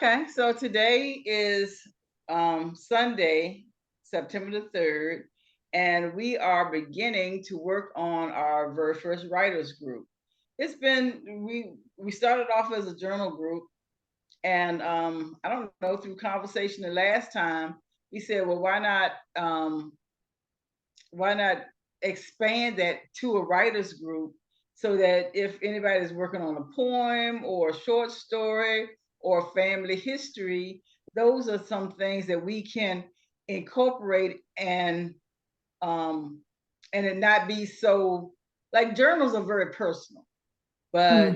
Okay, so today is Sunday, September the 3rd, and we are beginning to work on our very first writers group. It's been we started off as a journal group, and I don't know, through conversation the last time we said, well, why not expand that to a writers group so that if anybody is working on a poem or a short story or family history, those are some things that we can incorporate and it not be so, like, journals are very personal, but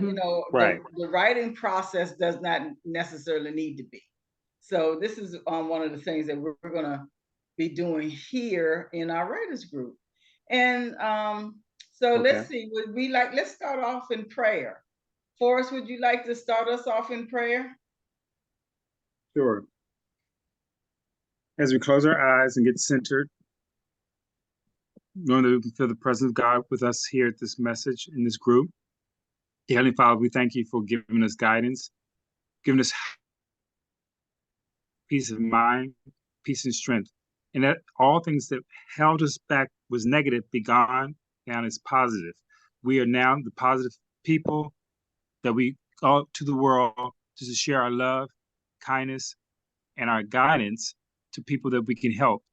Right. the writing process does not necessarily need to be. So this is one of the things that we're going to be doing here in our writers group. And so Okay. let's see, let's start off in prayer. Forrest, would you like to start us off in prayer? Sure. As we close our eyes and get centered, knowing that we can feel the presence of God with us here at this message in this group. Dear Heavenly Father, we thank you for giving us guidance, giving us peace of mind, peace and strength. And that all things that held us back was negative be gone, now it's positive. We are now the positive people that we go to the world just to share our love, kindness, and our guidance to people that we can help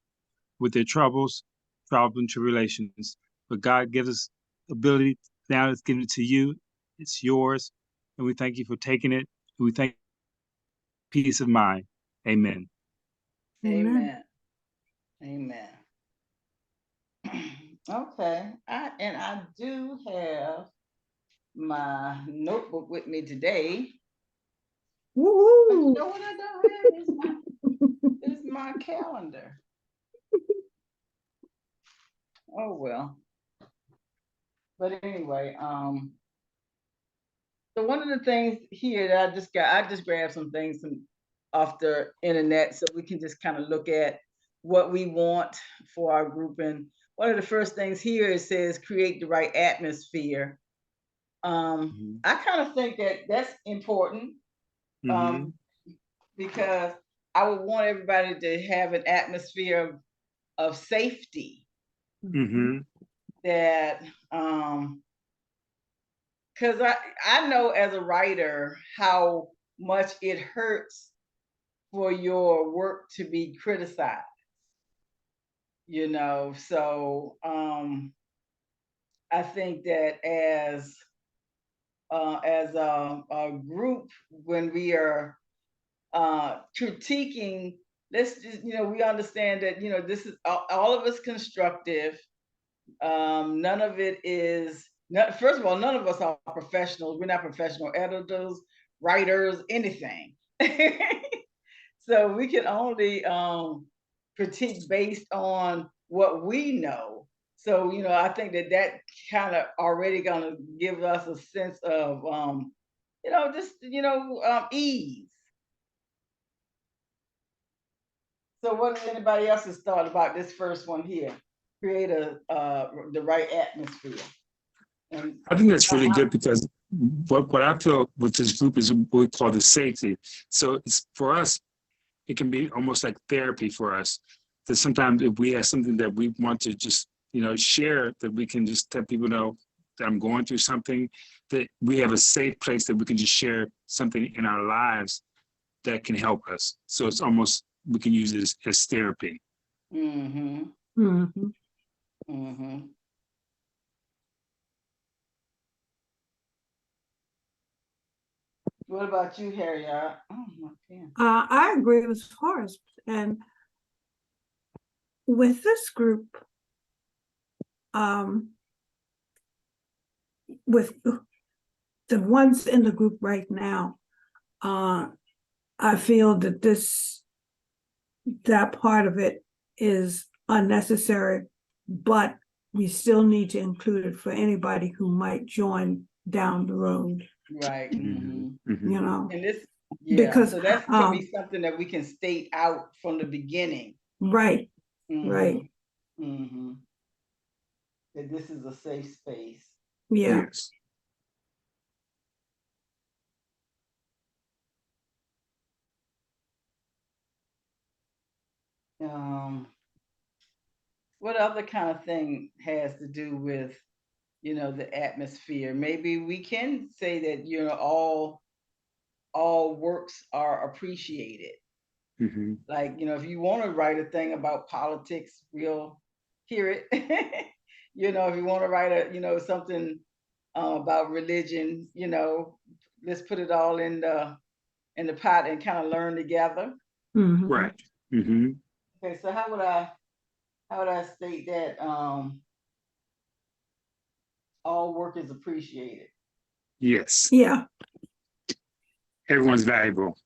with their troubles, trials, and tribulations. But God gives us ability, now it's given it to you, it's yours, and we thank you for taking it. We thank you for peace of mind. Amen. Amen. Amen. Okay. I do have my notebook with me today. Woo-hoo. But you know what I don't have is my calendar. Oh well. But anyway, so one of the things here that I just grabbed some things off the internet so we can just kind of look at what we want for our group. And one of the first things here, it says create the right atmosphere. I kind of think that that's important, because I would want everybody to have an atmosphere of safety. That because I know as a writer how much it hurts for your work to be criticized. So I think that as a group, when we are critiquing, let's just, we understand that, this is all of us constructive. None of it is, first of all, none of us are professionals. We're not professional editors, writers, anything. So we can only critique based on what we know. So, I think that kind of already gonna give us a sense of, ease. So what is anybody else's thought about this first one here? Create the right atmosphere. And I think that's really good because what I feel with this group is what we call the safety. So it's for us, it can be almost like therapy for us. That sometimes if we have something that we want to just, share, that we can just let people know that I'm going through something, that we have a safe place that we can just share something in our lives that can help us. So it's almost, we can use it as therapy. What about you, Harriet? I agree with Forrest. And with this group, with the ones in the group right now, I feel that that part of it is unnecessary, but we still need to include it for anybody who might join down the road. Right. And this, because so that can be something that we can state out from the beginning. Right. Right. That this is a safe space. Yes. um, what other kind of thing has to do with, the atmosphere? Maybe we can say that, all works are appreciated. Hmm. Like, if you want to write a thing about politics, we'll hear it. If you want to write something about religion, let's put it all in the pot and kind of learn together. Mhm. Right. Hmm. Okay, so how would I state that all work is appreciated? Yes. Yeah. Everyone's valuable.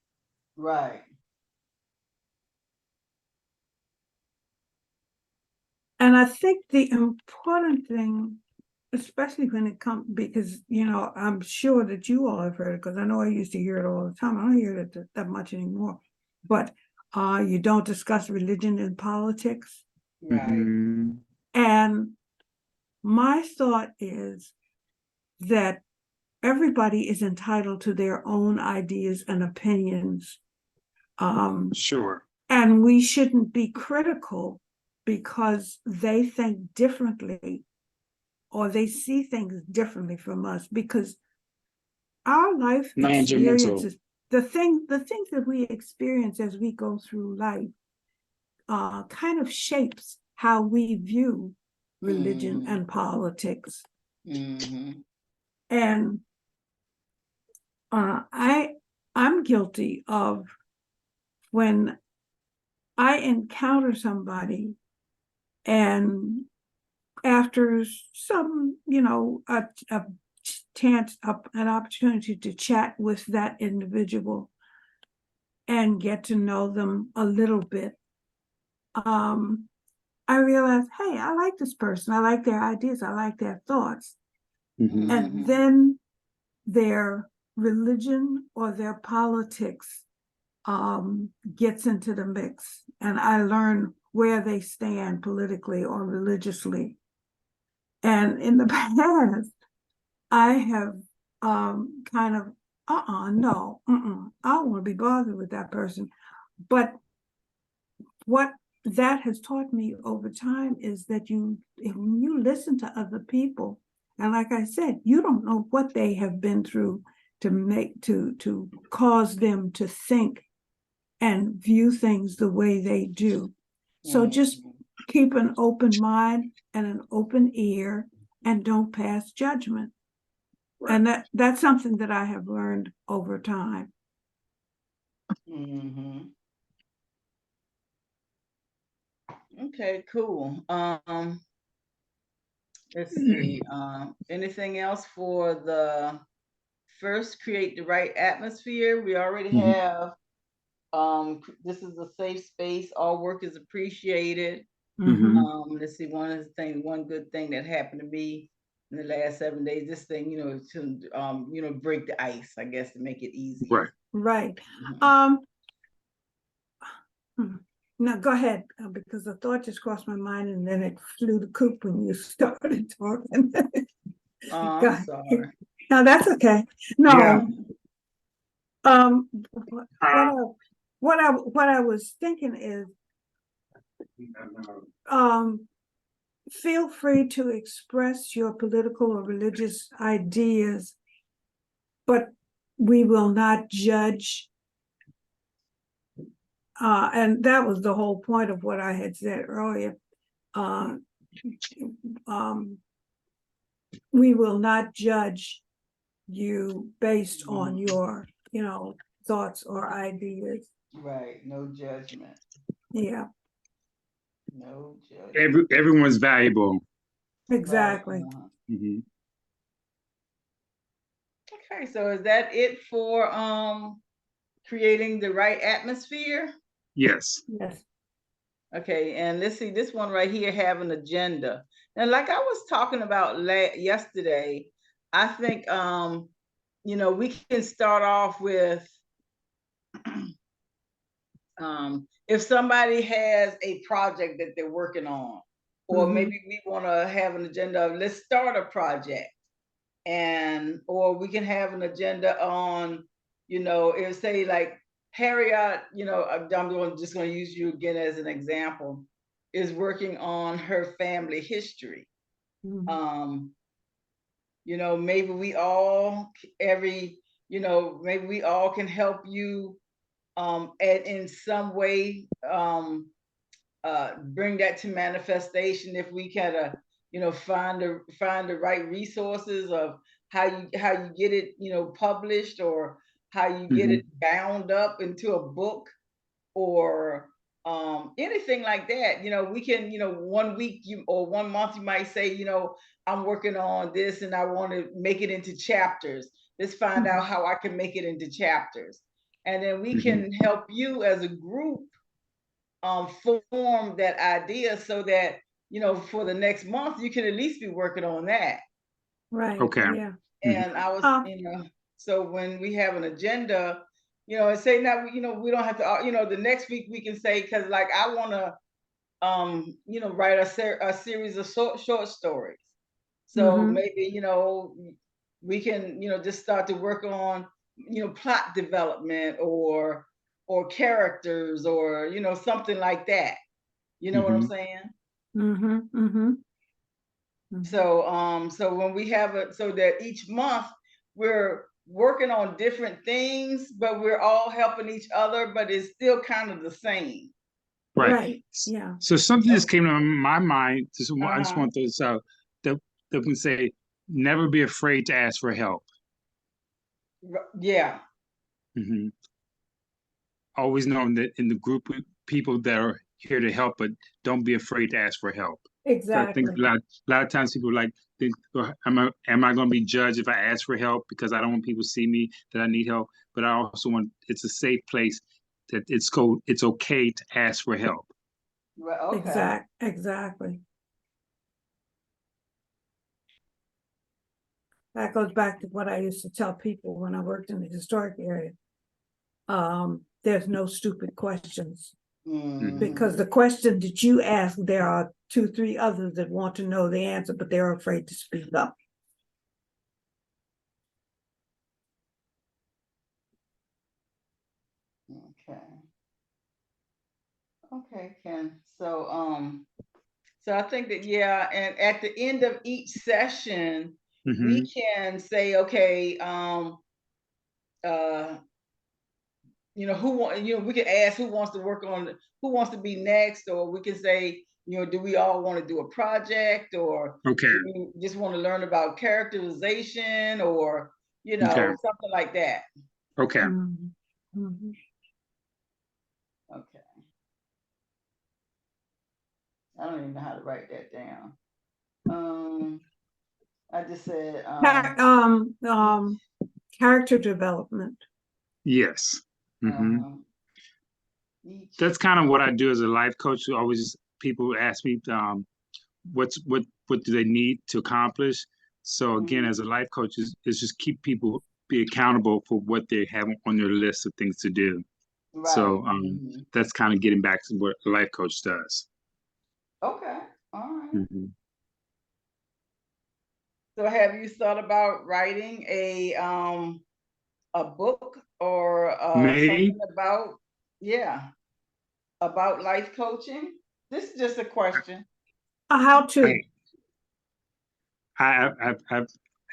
Right. And I think the important thing, especially when it comes, because, I'm sure that you all have heard it, because I know I used to hear it all the time. I don't hear it that much anymore. But you don't discuss religion in politics. Right. Hmm. And my thought is that everybody is entitled to their own ideas and opinions. Sure. And we shouldn't be critical because they think differently or they see things differently from us, because our life Non-judgmental. experiences, the things that we experience as we go through life, kind of shapes how we view religion Mm-hmm. and politics. Mm-hmm. And I'm guilty of, when I encounter somebody and after some, a chance, an opportunity to chat with that individual and get to know them a little bit, I realized, hey, I like this person. I like their ideas. I like their thoughts. Hmm. And Mm-hmm. then their religion or their politics gets into the mix. And I learn where they stand politically or religiously. And in the past, I have kind of, no, I don't want to be bothered with that person. But what that has taught me over time is that when you listen to other people, and like I said, you don't know what they have been through to cause them to think and view things the way they do. So just Mm-hmm. keep an open mind and an open ear and don't pass judgment. Right. And that's something that I have learned over time. Mm-hmm. Okay, cool. Let's see. Anything else for the first, create the right atmosphere? We already Hmm. have this is a safe space, all work is appreciated. Hmm. Let's see, one good thing that happened to me in the last 7 days, this thing, to break the ice, I guess, to make it easier. Right. Right. Mhm. Now go ahead, because the thought just crossed my mind and then it flew the coop when you started talking. Oh, Go I'm ahead. sorry. No, that's okay. Yeah. No, what I was thinking is, feel free to express your political or religious ideas, but we will not judge. And that was the whole point of what I had said earlier. Uh, we will not judge you based on your, thoughts or ideas. Right. No judgment. Yeah, No judgment. Everyone's valuable. Right. exactly. Hmm. Okay, so is that it for creating the right atmosphere? Yes. Yes. Okay, and let's see this one right here, have an agenda. And like I was talking about yesterday, I think we can start off with if somebody has a project that they're working on, or maybe we want to have an agenda of let's start a project, or we can have an agenda on, if say like Harriet, just going to use you again as an example, is working on her family history. Mhm. Maybe we all maybe we all can help you and in some way bring that to manifestation if we kind of find the right resources of how you get it published, or how you get it bound up into a book, or anything like that. We can 1 week or 1 month you might say, I'm working on this and I want to make it into chapters. Let's find out how I can make it into chapters, and then we can help you as a group form that idea, so that for the next month you can at least be working on that. Right. Okay. Yeah. And I was so when we have an agenda, and say now we don't have to the next week we can say, because like I want to write a series of short stories, so maybe we can just start to work on plot development, or characters, or something like that. You know what I'm saying? So when we have so that each month we're working on different things, but we're all helping each other, but it's still kind of the same. Right. Yeah. So something just came to my mind. I just Uh-huh. want to throw this out, that we can say, never be afraid to ask for help. Yeah. Always knowing that in the group of people that are here to help, but don't be afraid to ask for help. So I Exactly. think a lot of times people think, am I going to be judged if I ask for help, because I don't want people to see me that I need help, but I also want it's a safe place, that it's okay to ask for help. Well, okay. Exactly. That goes back to what I used to tell people when I worked in the historic area. There's no stupid questions, because the question that you ask, there are 2, 3 others that want to know the answer, but they're afraid to speak up. Okay, Ken. So I think that, yeah, and at the end of each session, we can say, okay, we can ask who wants to work on, who wants to be next, or we can say, do we all want to do a project, or do we just want to learn about characterization, or something like that. Okay. Okay. I don't even know how to write that down. I just said character development. Yes. That's kind of what I do as a life coach. Always people ask me, what do they need to accomplish? So again, as a life coach, is just keep people be accountable for what they have on their list of things to do. Right. So that's kind of getting back to what a life coach does. Okay. All right. So have you thought about writing a book, or something about life coaching? This is just a question. How to? I've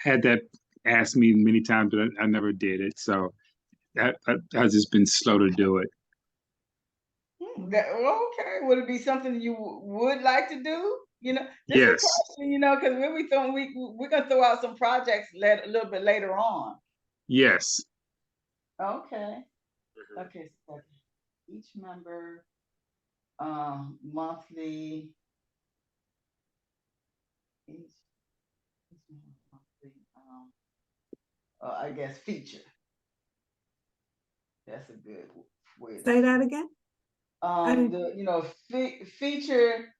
had that asked me many times, but I never did it. So I've just been slow to do it. Okay. Would it be something you would like to do? This is a question, because we're gonna throw out some projects a little bit later on. Yes. Okay. Okay. So each member monthly. Each monthly, I guess feature. That's a good way to say that again. Feature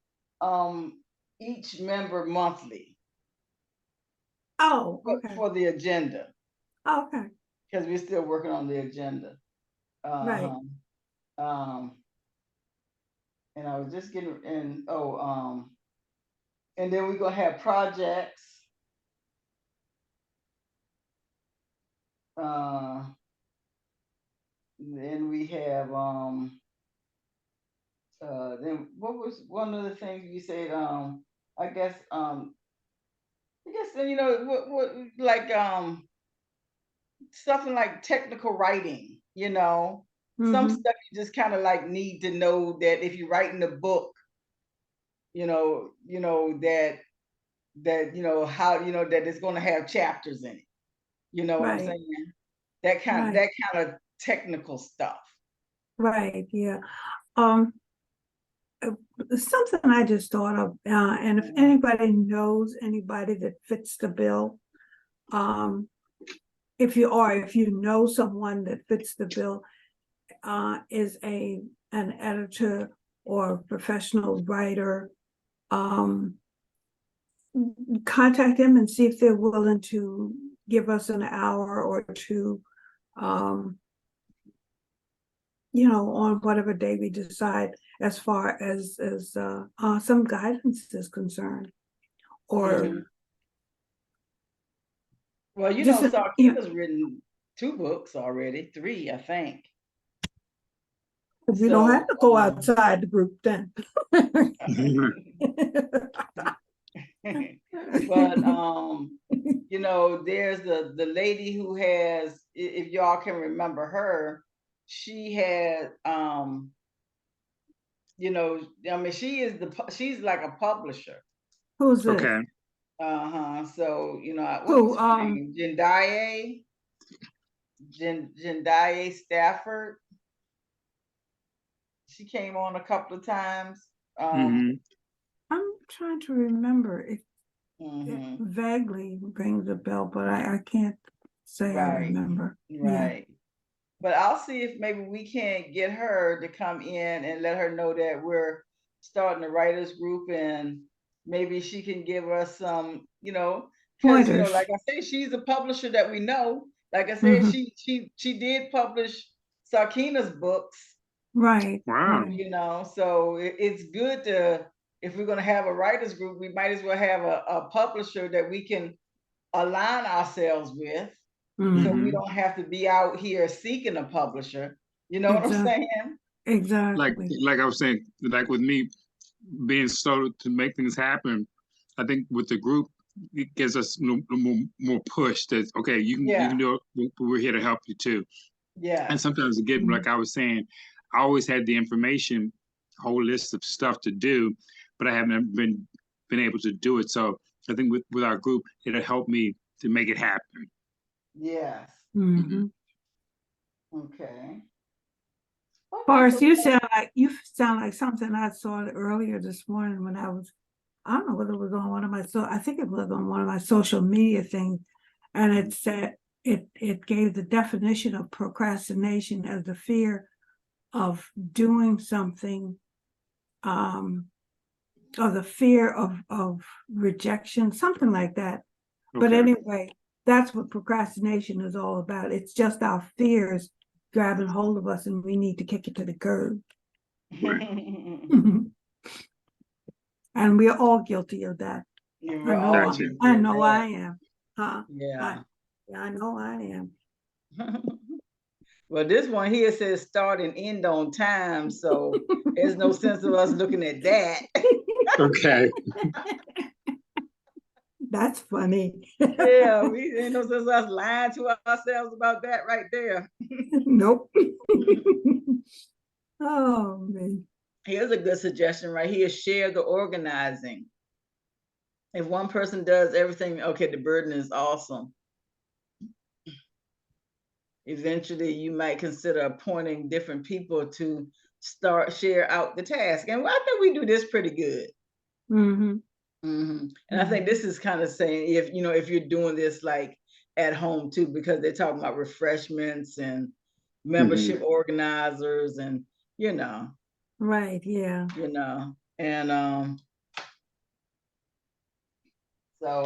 each member monthly. Oh, okay. For the agenda. Oh, okay. Because we're still working on the agenda. Right. And I was just getting and then we're gonna have projects. Then we have then what was one of the things you said? I guess you know what like something like technical writing, you know. Some Mm-hmm. stuff you just kind of like need to know that if you're writing a book, that how that it's going to have chapters in it. You know what I'm Right, saying? right, That kind of technical stuff. right, yeah. Um, uh, Something I just thought of, and if Mhm. anybody knows anybody that fits the bill, um, if you know someone that fits the bill, is an editor or a professional writer, um, contact them and see if they're willing to give us an hour or two, um, on whatever day we decide, as far as some guidance is concerned, or Mhm. Well, just Sarkina's written 2 books already, 3, I think. we don't have So, to go outside the group then. but there's the lady who has, if y'all can remember her, she had I mean, she's like a publisher. Who's this? Okay. So, what was Who? her name? Jendaye Stafford. She came on a couple of times. Hmm. I'm trying to remember. It Mhm. vaguely rings a bell, but I can't say I Right, remember. Yeah. right. But I'll see if maybe we can't get her to come in and let her know that we're starting a writers group, and maybe she can give us some, because Pointers. like I say, she's a publisher that we know. Like I said, Hmm. she did publish Sakina's books, Right, Wow. right. so it's good to, if we're going to have a writers group, we might as well have a publisher that we can align ourselves with, so Hmm. we Hmm. don't have to be out here seeking a publisher. You know what I'm Exactly. saying? Exactly. Like I was saying, like with me being slow to make things happen, I think with the group it gives us more push that okay, you can Yeah. do it. We're here to help you too. And Yes. sometimes again, Mhm. like I was saying, I always had the information, whole list of stuff to do, but I haven't been able to do it. So I think with our group, it'll help me to make it happen. Yes. Hmm. Mhm. Okay. Okay. Forrest, Well. you sound like something I saw earlier this morning when I don't know whether it was on one of my I think it was on one of my social media things, and it said it gave the definition of procrastination as the fear of doing something, um, or the fear of rejection, something like that. But Okay. anyway, that's what procrastination is all about. It's just our fears grabbing hold of us, and we need to kick it to the curb. Right. And we're all guilty of that. We're all Gotcha. guilty I of know I that. am. Huh? I, Yeah. yeah, I know I am. Well, this one here says start and end on time, so there's no sense of us looking at that. Okay. That's funny. Yeah, we ain't no sense of us lying to ourselves about that right there. Nope. Oh man. Here's a good suggestion right here: share the organizing. If one person does everything, okay, the burden is awesome. Eventually, you might consider appointing different people to share out the task. And I think we do this pretty good. Mm-hmm. And I think this is kind of saying, if you're doing this like at home too, because they're talking about refreshments and Hmm. membership organizers, and Right, yeah. and so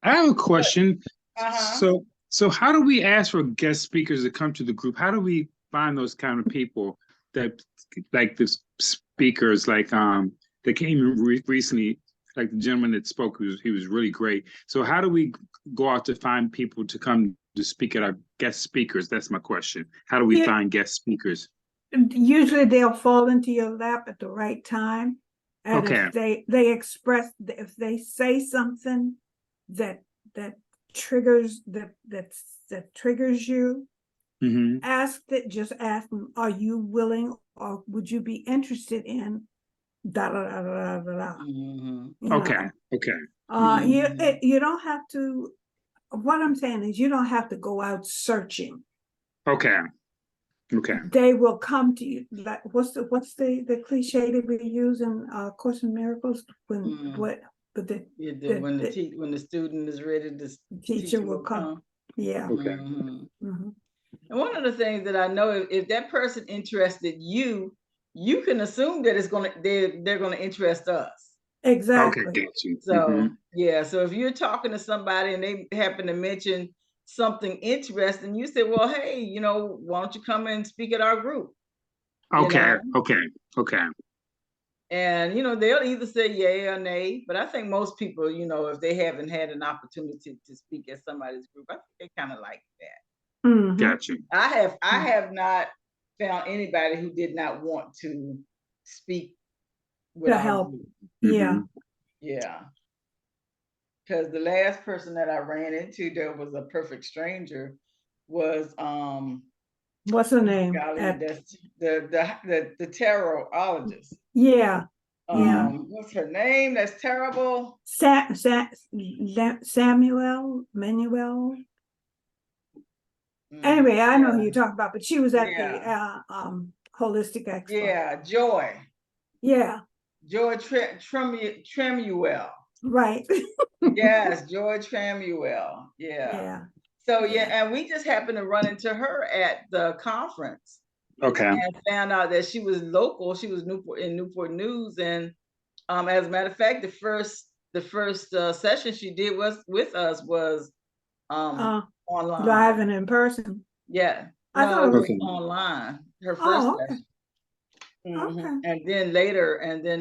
I have a but question. uh-huh. So how do we ask for guest speakers to come to the group? How do we find those kind of people that like the speakers that came in recently, like the gentleman that spoke, he was really great. So how do we go out to find people to come to speak at our guest speakers? That's my question. How do we Yeah. find guest speakers? Usually they'll fall into your lap at the right time. And Okay. if they express, if they say something that triggers that triggers you, Hmm. just ask them, are you willing or would you be interested in da da da da da da? Mhm. You Okay. know, Okay. you don't have to. What I'm saying is, you don't have to go out searching. Okay. Okay. They will come to you. Like what's the cliche that we use in Course in Miracles when Mhm. but Yeah, when the student is ready, the teacher teacher will will come. come. Yeah. Okay. Mhm. Mhm. And one of the things that I know, if that person interested you, you can assume that they're gonna interest us. Okay. Exactly. Got you. So yeah, so if you're talking to somebody and they happen to mention something interesting, you say, well, hey, why don't you come and speak at our group? You Okay. know, Okay. Okay. and they'll either say yay or nay. But I think most people, if they haven't had an opportunity to speak at somebody's group, I think they kind of like that. Mhm. Got you. I have not found anybody who did not want to speak with To our help. group. Yeah. Yeah. Because the last person that I ran into that was a perfect stranger was What's her name? golly, that's the tarotologist. Yeah. Yeah. What's her name? That's terrible. Samuel Manuel. Mm, Anyway, I know who yeah, you're talking about, but she was at the yeah, holistic expo. yeah. Joy Yeah. Tremuel. Right. Yes, Joy Tremuel. Yeah. Yeah. So yeah, and we just happened to run into her at the conference. Okay. And found out that she was local. She was in Newport News, and as a matter of fact, the first session she did with us was online. Live and in person. Yeah, I no, thought it it was was. online. Her first Oh, okay. session. Okay. And then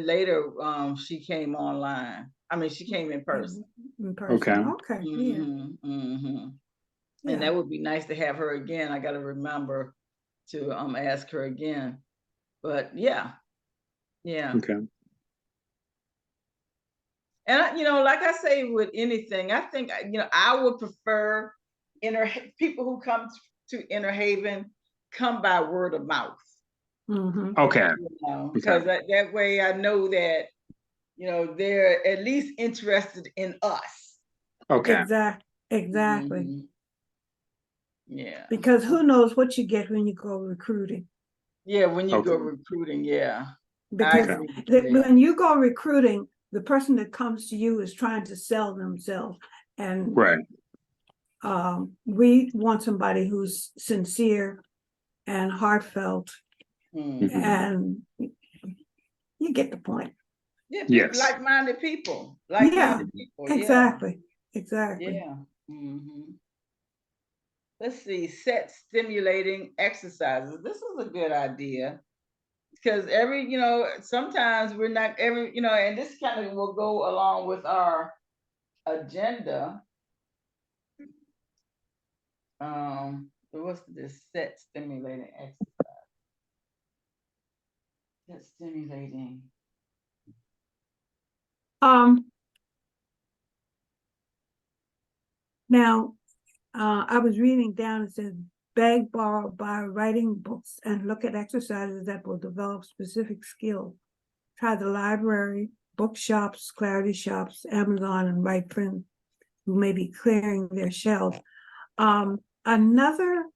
later, she came online. I mean, she came in person. In person. Okay. Yeah. And Yeah. that would be nice to have her again. I got to remember to ask her again. But yeah. Okay. And like I say with anything, I think I would prefer people who come to Inner Haven come by word of mouth. Mhm. Okay. Because that way I know that they're at least interested in us. Okay. Exactly. Mhm. Yeah. Because who knows what you get when you go recruiting. Yeah, when you go Okay. recruiting, yeah. I Because agree with you there. when you go recruiting, the person that comes to you is trying to sell themselves. And Right. we want somebody who's sincere and heartfelt, and you get the point. Yeah, Yes. like-minded people. Yeah, exactly. Yeah. Let's see, set stimulating exercises. This is a good idea because sometimes we're not and this kind of will go along with our agenda. What's this set stimulating exercise? Set stimulating. Now, I was reading down, it says beg, borrow, buy writing books, and look at exercises that will develop specific skills. Try the library, bookshops, clarity shops, Amazon, and write friends who may be clearing their shelves. Another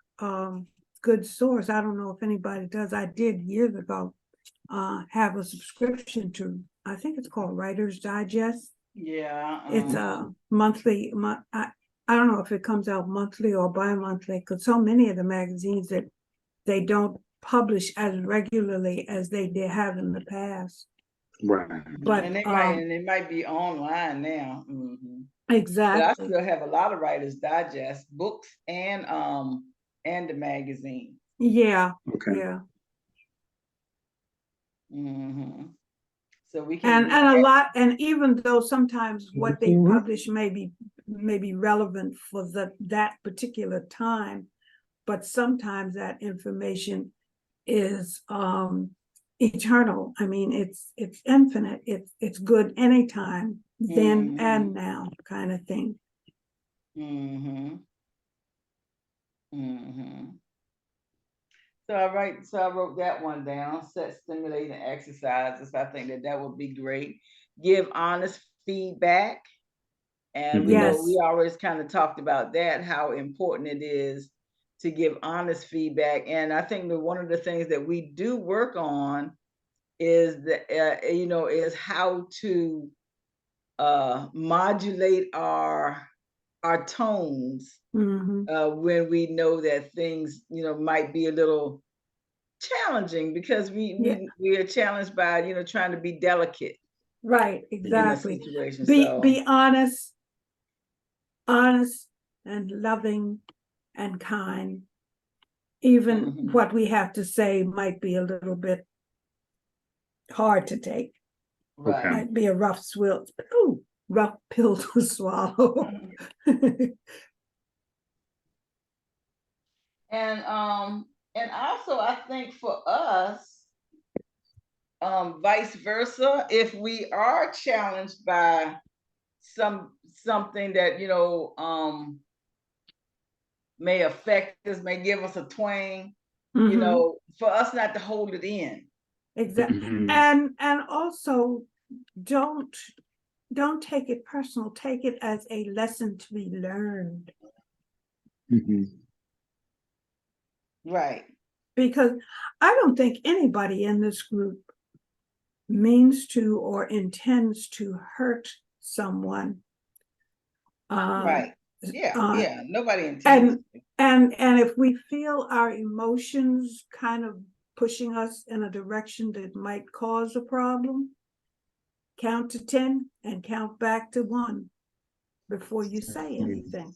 good source, I don't know if anybody does, I did years ago, have a subscription to, I think it's called Writer's Digest. Yeah. It's a monthly, I don't know if it comes out monthly or bi-monthly, because so many of the magazines that they don't publish as regularly as they did have in the past. Right. But and it might be online now. Exactly. But I still have a lot of Writers Digest books and the magazine. Yeah. Okay. Yeah. So we can and a lot, and even though sometimes what they publish may be may be relevant for that particular time, but sometimes that information is eternal. I mean, it's infinite. It's good anytime, then and now, kind of thing. So I wrote that one down. Set stimulating exercises. I think that would be great. Give honest feedback. And we know we always kind of talked about that, how important it is to give honest feedback. And I think that one of the things that we do work on is that is how to modulate our tones when we know that things might be a little challenging, because we are challenged by trying to be delicate. Right, exactly. In a situation. Be honest and loving and kind. Even what we have to say might be a little bit hard to take. Right. Might be a rough pill to swallow. And also I think for us, vice versa, if we are challenged by something that may affect us, may give us a twang, for us not to hold it in. Exactly. And also don't take it personal. Take it as a lesson to be learned. Right. Because I don't think anybody in this group means to or intends to hurt someone. Right. Yeah. Nobody intends. And if we feel our emotions kind of pushing us in a direction that might cause a problem, count to 10 and count back to 1 before you say anything.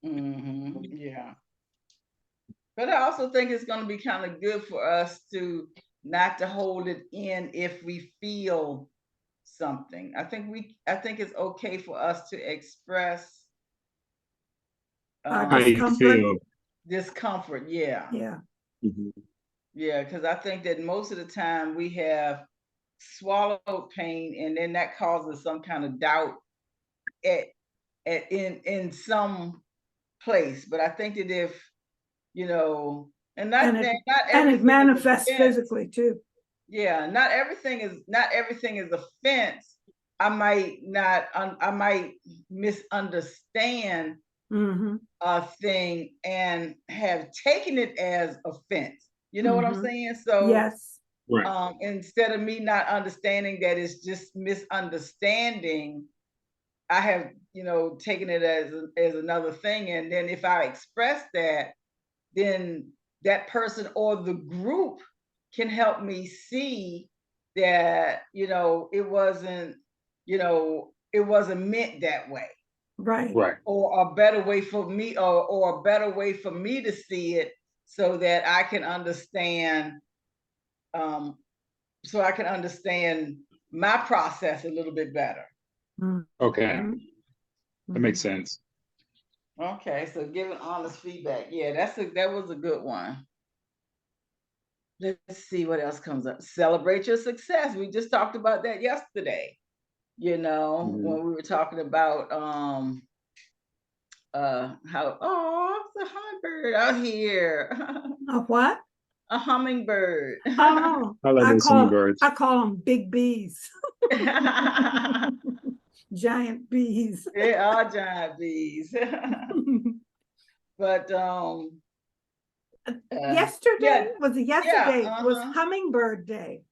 Yeah. But I also think it's going to be kind of good for us to not to hold it in if we feel something. I think it's okay for us to express discomfort. Yeah. Yeah, because I think that most of the time we have swallowed pain, and then that causes some kind of doubt in some place. But I think that if and it manifests physically too. Yeah, not everything is offense. I might misunderstand a thing and have taken it as offense. You know what I'm saying? So yes. Instead of me not understanding that it's just misunderstanding, I have taken it as another thing. And then if I express that, then that person or the group can help me see that it wasn't meant that way. Right. Or a better way for me, or a better way for me to see it, so that I can understand my process a little bit better. Okay. That makes sense. Okay, so giving honest feedback. Yeah, that was a good one. Let's see what else comes up. Celebrate your success. We just talked about that yesterday. When we were talking about how it's a hummingbird out here. A what? A hummingbird. Oh, I call them big bees. Giant bees. They are giant bees. But yesterday was hummingbird day.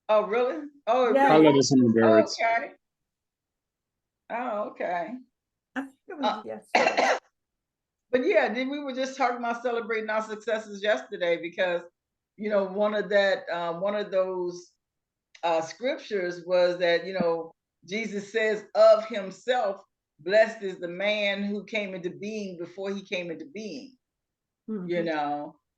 Oh, really? Oh, yeah. I love the hummingbirds. Okay. Oh, okay. I think it was yesterday. But yeah, then we were just talking about celebrating our successes yesterday, because one of those scriptures was that Jesus says of himself, blessed is the man who came into being before he came into being.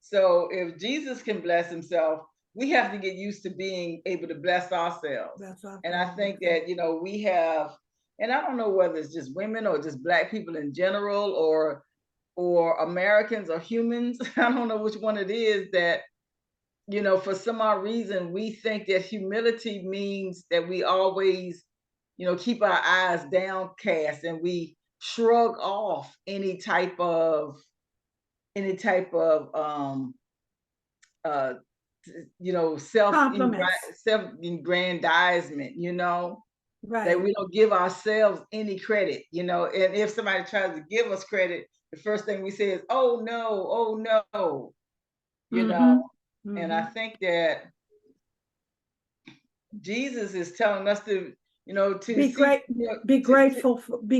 So if Jesus can bless himself, we have to get used to being able to bless ourselves. And I think that we have and I don't know whether it's just women or just Black people in general, or Americans or humans. I don't know which one it is that, for some odd reason, we think that humility means that we always, keep our eyes downcast and we shrug off any type of uh self Compliments. self-aggrandizement, that Right. we don't give ourselves any credit, and if somebody tries to give us credit, the first thing we say is, oh no, oh no, you know. Mm-hmm. And I Mm-hmm. think that Jesus is telling us to, to Be see, great. Be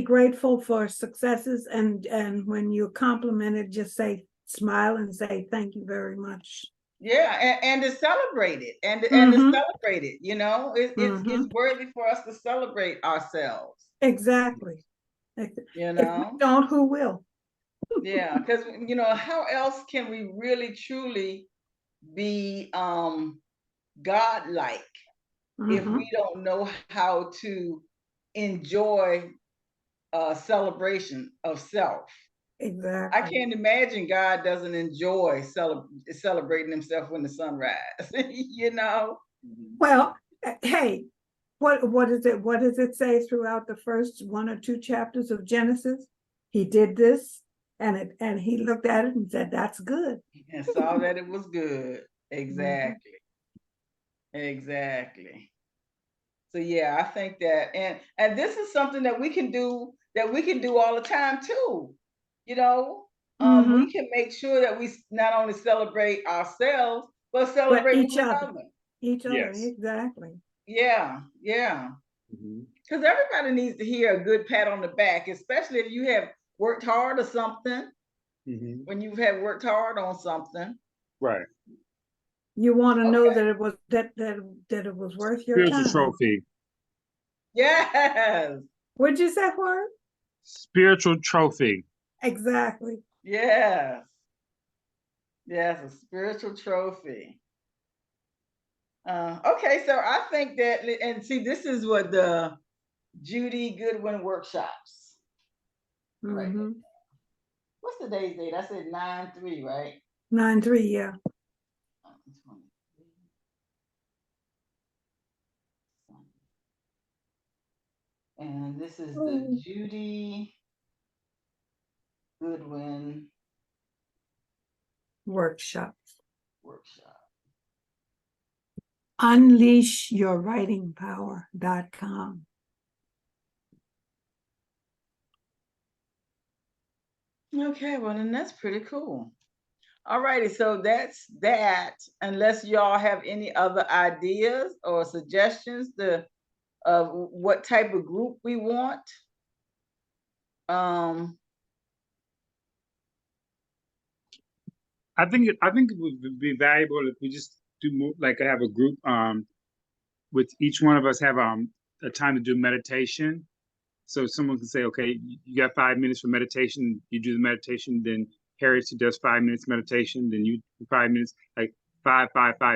grateful for successes, and when you're complimented, just say, smile and say thank you very much. yeah, and to celebrate it, and to Mm-hmm. celebrate it, it's worthy for us to celebrate ourselves, Exactly. you If we know. don't, who will? Yeah, because how else can we really truly be godlike if Mm-hmm. we don't know how to enjoy a celebration of self? I Exactly. can't imagine God doesn't enjoy celebrating himself when the sun rises, Well, hey, what is it? What does it say throughout the first 1 or 2 chapters of Genesis? He did this, and he looked at it and said, "That's good." and saw that it was good. Mm-hmm. Exactly. Exactly. So yeah, I think that, and this is something that we can do all the time too. You know, Mm-hmm. we can make sure that we not only celebrate ourselves but But celebrate each one other, another. Yes. exactly. Yeah, yeah. Mhm. Because everybody needs to hear a good pat on the back, especially if you have worked hard or something. Mhm. When you have worked hard on something. Right. You want to know Okay. that it was worth your Spiritual time. trophy. Yes. What'd you say for it? Spiritual trophy. Exactly. Yes. Yes, a spiritual trophy. Okay, so I think that, and see, this is what the Judy Goodwin workshops. Right. Mm-hmm. What's today's date? I said 9/3, right? 9/3, yeah. 23. And this is the Judy Goodwin Workshop. workshop. Unleashyourwritingpower.com. Okay, well, then that's pretty cool. All righty, so that's that. Unless y'all have any other ideas or suggestions of what type of group we want. Um, I think it would be valuable if we just do more, like have a group with each one of us have a time to do meditation. So someone can say, okay, you got 5 minutes for meditation. You do the meditation, then Harriet does 5 minutes meditation, then you do 5 minutes, like 5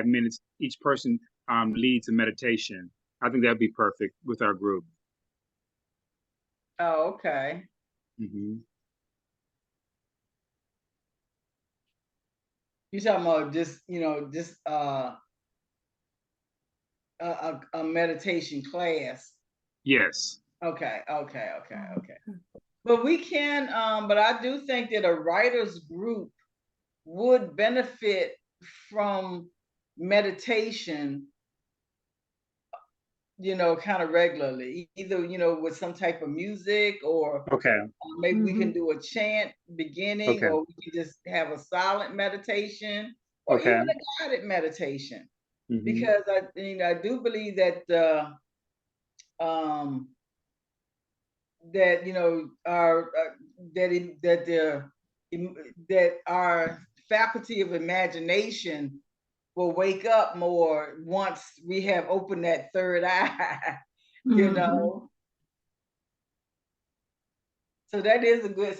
minutes. Each person leads a meditation. I think that'd be perfect with our group. oh, okay. Hmm. You talking about just a meditation class. Yes. Okay. But we can, but I do think that a writers group would benefit from meditation, kind of regularly, either, with some type of music, or Okay. maybe we can Mm-hmm. do a chant beginning, Okay. or we can just have a silent meditation, or Okay. even a guided meditation. Hmm. Because I do believe that um, that our that our faculty of imagination will wake up more once we have opened that third eye. you Mm-hmm. know so that is a good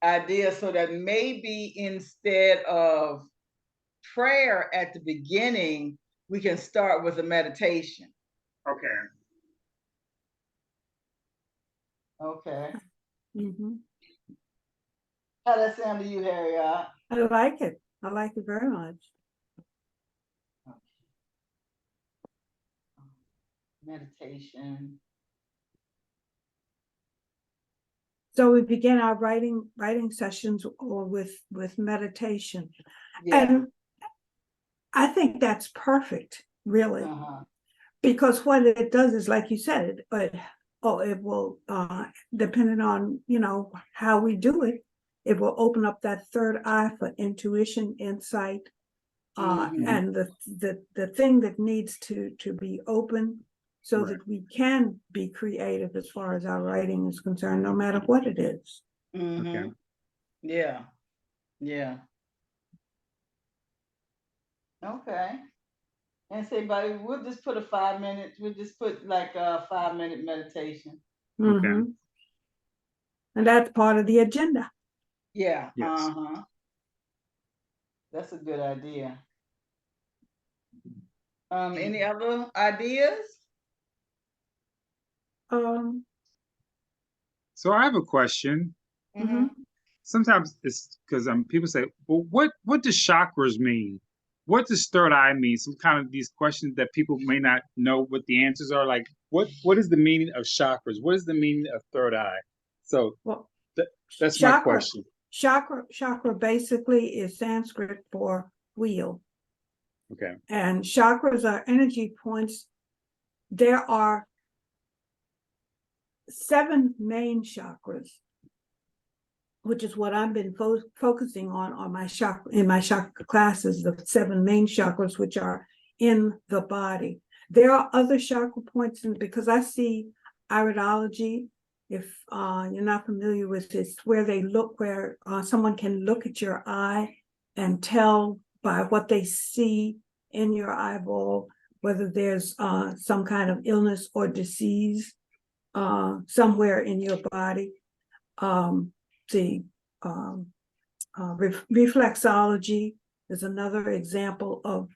idea, so that maybe instead of prayer at the beginning, we can start with a meditation. Okay. Okay. Mhm. How that sound to you, Harriet? I like it. I like it very much. Meditation. So we begin our writing sessions or with meditation. Yeah. And I think that's perfect, really, Uh-huh. because what it does is, like you said, it will, depending on, how we do it, it will open up that third eye for intuition, insight, Mhm. and the thing that needs to be open so Right. that we can be creative as far as our writing is concerned, no matter what it is. Mhm. Yeah. Yeah. Okay. And say, buddy, we'll just put a 5 minute. We'll just put like a 5 minute meditation. Okay. Mhm. And that's part of the agenda. Yeah. Yes. Uh-huh. That's a good idea. Any other ideas? Um, So I have a question. Mm-hmm. Sometimes it's because people say, well, what does chakras mean? What does third eye mean? Some kind of these questions that people may not know what the answers are. Like, what is the meaning of chakras? What is the meaning of third eye? So well, that's my chakra, question. chakra basically is Sanskrit for wheel. Okay. And chakras are energy points. There are 7 main chakras, which is what I've been focusing on my chakra in my chakra classes, the 7 main chakras, which are in the body. There are other chakra points, because I see iridology. If you're not familiar with this, where they look, where someone can look at your eye and tell by what they see in your eyeball whether there's some kind of illness or disease somewhere in your body. The reflexology is another example of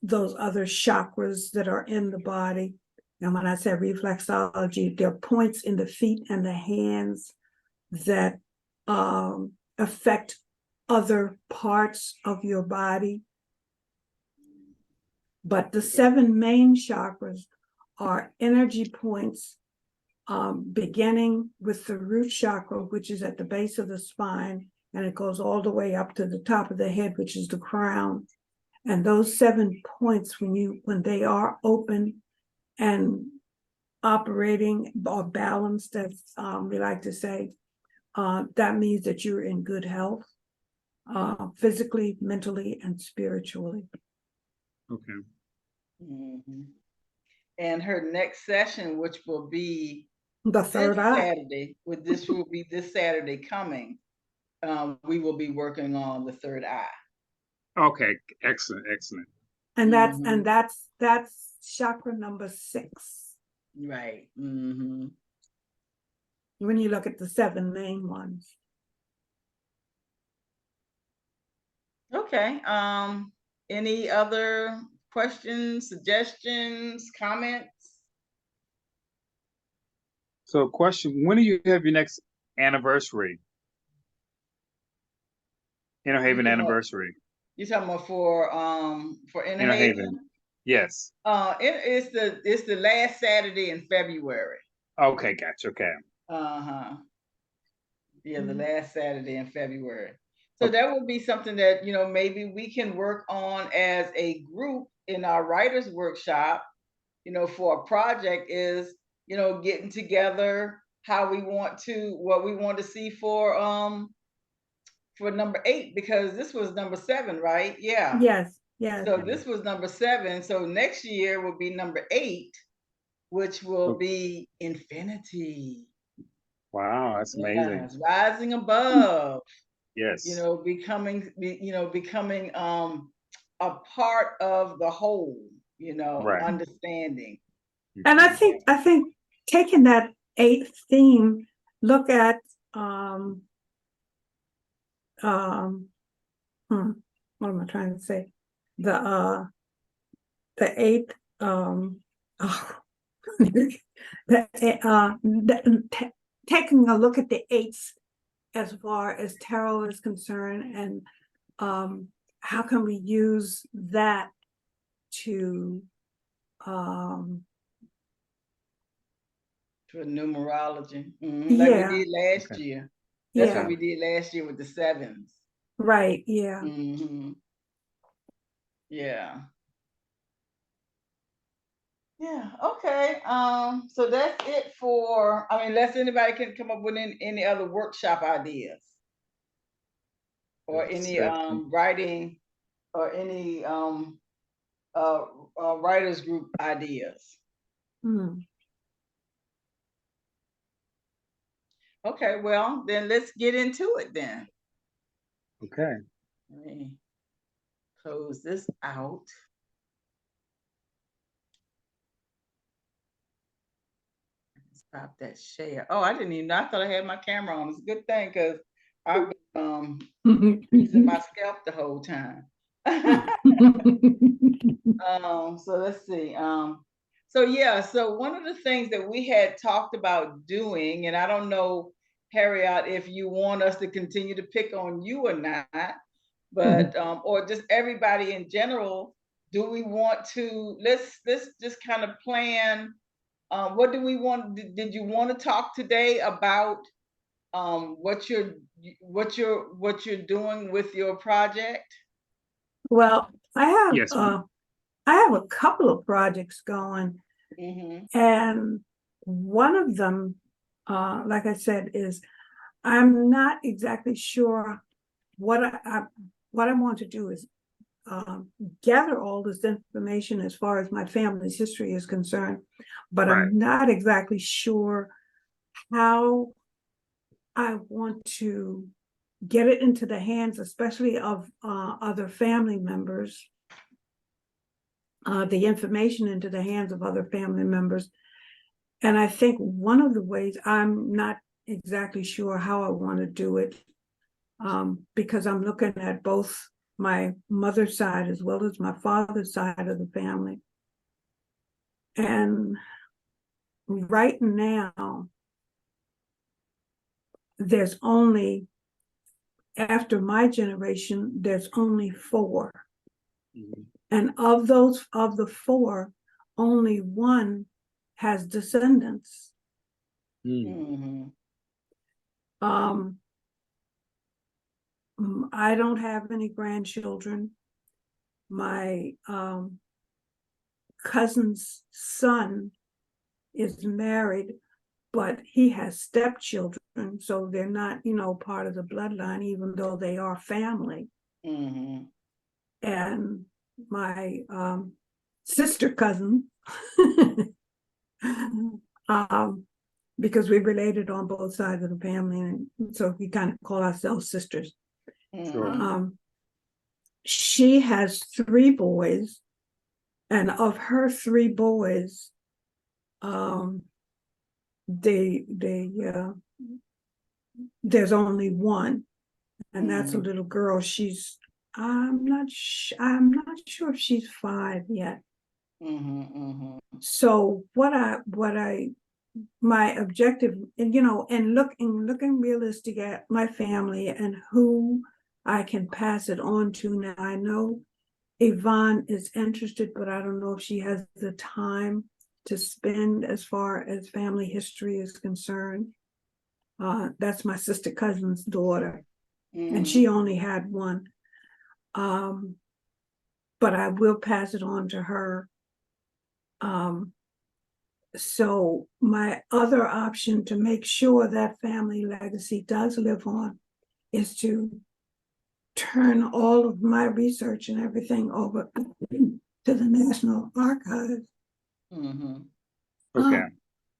those other chakras that are in the body. And when I say reflexology, there are points in the feet and the hands that affect other parts of your body. But the 7 main chakras are energy points, beginning with the root chakra, which is at the base of the spine, and it goes all the way up to the top of the head, which is the crown. And those 7 points, when they are open and operating or balanced, as we like to say, that means that you're in good health, physically, mentally, and spiritually. Okay. Mm-hmm. And her next session, which will be The third eye. Saturday, this will be this Saturday coming. We will be working on the third eye. Okay. Excellent. Excellent. And that's chakra number 6. Right. Mm-hmm. When you look at the 7 main ones. Okay. Any other questions, suggestions, comments? So, question: when do you have your next anniversary? Inner Haven anniversary. You talking about for Inner Inner Haven? Haven. Yes. It's the last Saturday in February. Okay. Gotcha. Okay. Uh-huh. Yeah, the Mhm. last Saturday in February. So that would be something that, maybe we can work on as a group in our writers workshop, for a project is, getting together what we want to see for number 8, because this was number 7, right? Yeah. Yes, yes. So this was number 7. So next year will be number 8, which will be infinity. Wow, that's amazing. Yes, rising above. Yes. Becoming a part of the whole, Right. understanding. And I Mhm. think taking that 8th theme, look at what am I trying to say? The 8th oh, the taking a look at the eights as far as tarot is concerned, and how can we use that to For numerology, like we yeah, did last Okay. year. That's what yeah, we did last year with the sevens. right, yeah. Yeah. Yeah. Okay. So that's it for. I mean, unless anybody can come up with any other workshop ideas or That's any it. writing or any writers group ideas. Mm. Okay. Well, then let's get into it then. Okay. Let me close this out. Stop that share. Oh, I didn't even know. I thought I had my camera on. It's a good thing because I've been using my scalp the whole time. So let's see. So yeah, so one of the things that we had talked about doing, and I don't know, Harriet, if you want us to continue to pick on you or not, but or just everybody in general, do we want to let's just kind of plan. What do we want? Did you want to talk today about what you're doing with your project? Well, Yes. I have a couple of projects going, and one of them, like I said, is I'm not exactly sure what I want to do is gather all this information as far as my family's history is concerned, but Right. I'm not exactly sure how I want to get it into the hands, especially of other family members, the information into the hands of other family members. And I think one of the ways, I'm not exactly sure how I want to do it, because I'm looking at both my mother's side as well as my father's side of the family. And right now, there's only, after my generation, there's only 4. And of the 4, only 1 has descendants. I don't have any grandchildren. My cousin's son is married, but he has stepchildren, so they're not, part of the bloodline, even though they are family. And my sister cousin, because we're related on both sides of the family, and so we kind of call ourselves sisters. Sure. She has 3 boys, and of her 3 boys, there's only 1, and that's a little girl. She's I'm not sure if she's 5 yet. So my objective, and looking realistic at my family and who I can pass it on to. Now, I know Yvonne is interested, but I don't know if she has the time to spend as far as family history is concerned. That's my sister cousin's daughter, and she only had 1. But I will pass it on to her. So my other option to make sure that family legacy does live on is to turn all of my research and everything over to the National Archives, Okay.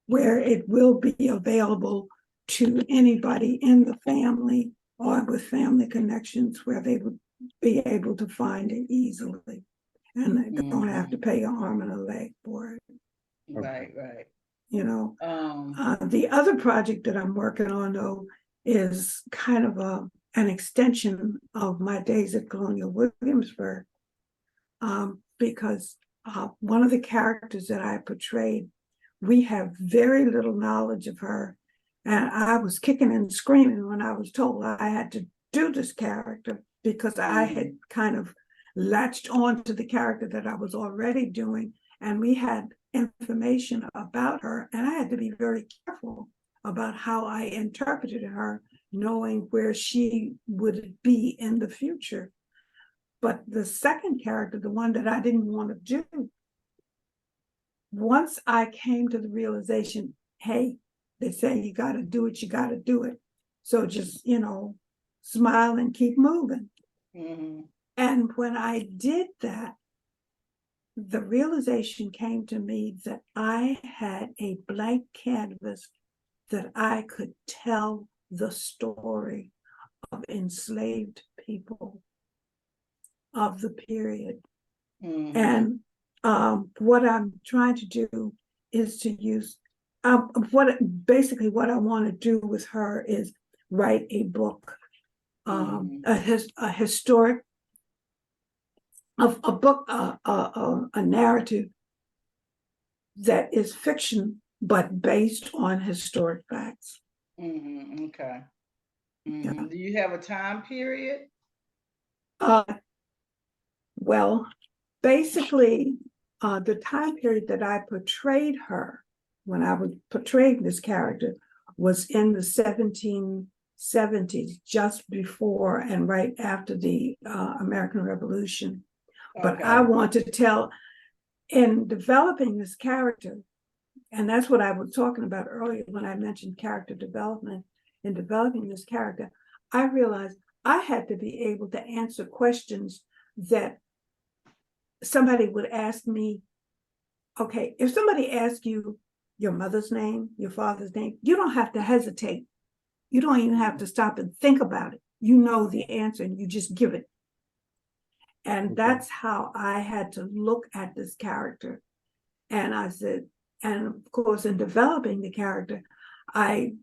where it will be available to anybody in the family or with family connections, where they would be able to find it easily, and they don't have to pay an arm and a leg for it. Right. The other project that I'm working on, though, is kind of an extension of my days at Colonial Williamsburg, because one of the characters that I portrayed, we have very little knowledge of her, And I was kicking and screaming when I was told I had to do this character, because I had kind of latched on to the character that I was already doing. And we had information about her, and I had to be very careful about how I interpreted her, knowing where she would be in the future. But the second character, the one that I didn't want to do, once I came to the realization, hey, they say you got to do it, you got to do it. So just, smile and keep moving. Mm-hmm. And when I did that, the realization came to me that I had a blank canvas that I could tell the story of enslaved people of the period. Mm-hmm. And what I'm trying to do is to use basically what I want to do with her is write a book, a historic, a book, a narrative that is fiction but based on historic facts. Mm-hmm. Okay. Mm-hmm. Yeah. Do you have a time period? Well, basically, the time period that I portrayed her when I was portraying this character was in the 1770s, just before and right after the American Revolution. But Okay. I want to tell, in developing this character, and that's what I was talking about earlier when I mentioned character development. In developing this character, I realized I had to be able to answer questions that somebody would ask me. Okay, if somebody asks you your mother's name, your father's name, you don't have to hesitate. You don't even have to stop and think about it. You know the answer and you just give it. And that's how I had to look at this character. And I said, and of course, in developing the character, I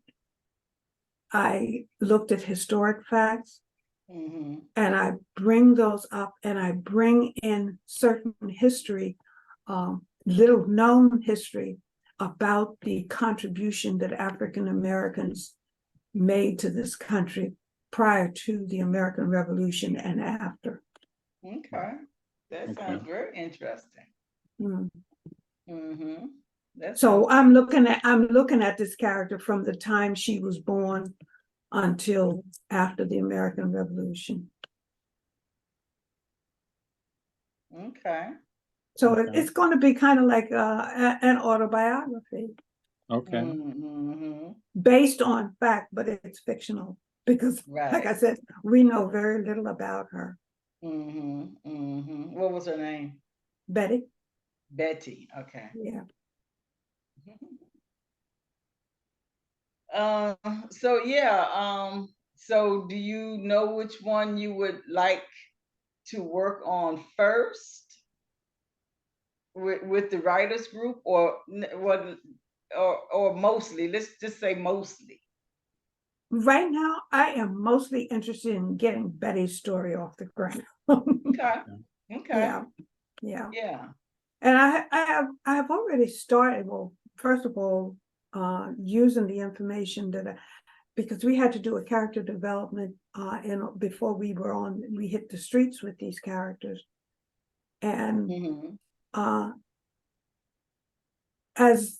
looked at historic facts, and I bring those up, and I bring in certain history, little known history about the contribution that African Americans made to this country prior to the American Revolution and after. Okay. That sounds very interesting. Mm-hmm. So I'm looking at this character from the time she was born until after the American Revolution. Okay. So it's going to be kind of like an autobiography. Okay. Based on fact, but it's fictional because, like I said, we know very little about her. What was her name? Betty. Betty. Okay. Yeah. So yeah. So do you know which one you would like to work on first with the writers group, or mostly? Let's just say mostly. Right now, I am mostly interested in getting Betty's story off the ground. Okay. Yeah. And I have already started. Well, first of all, using the information that because we had to do a character development before we hit the streets with these characters, and as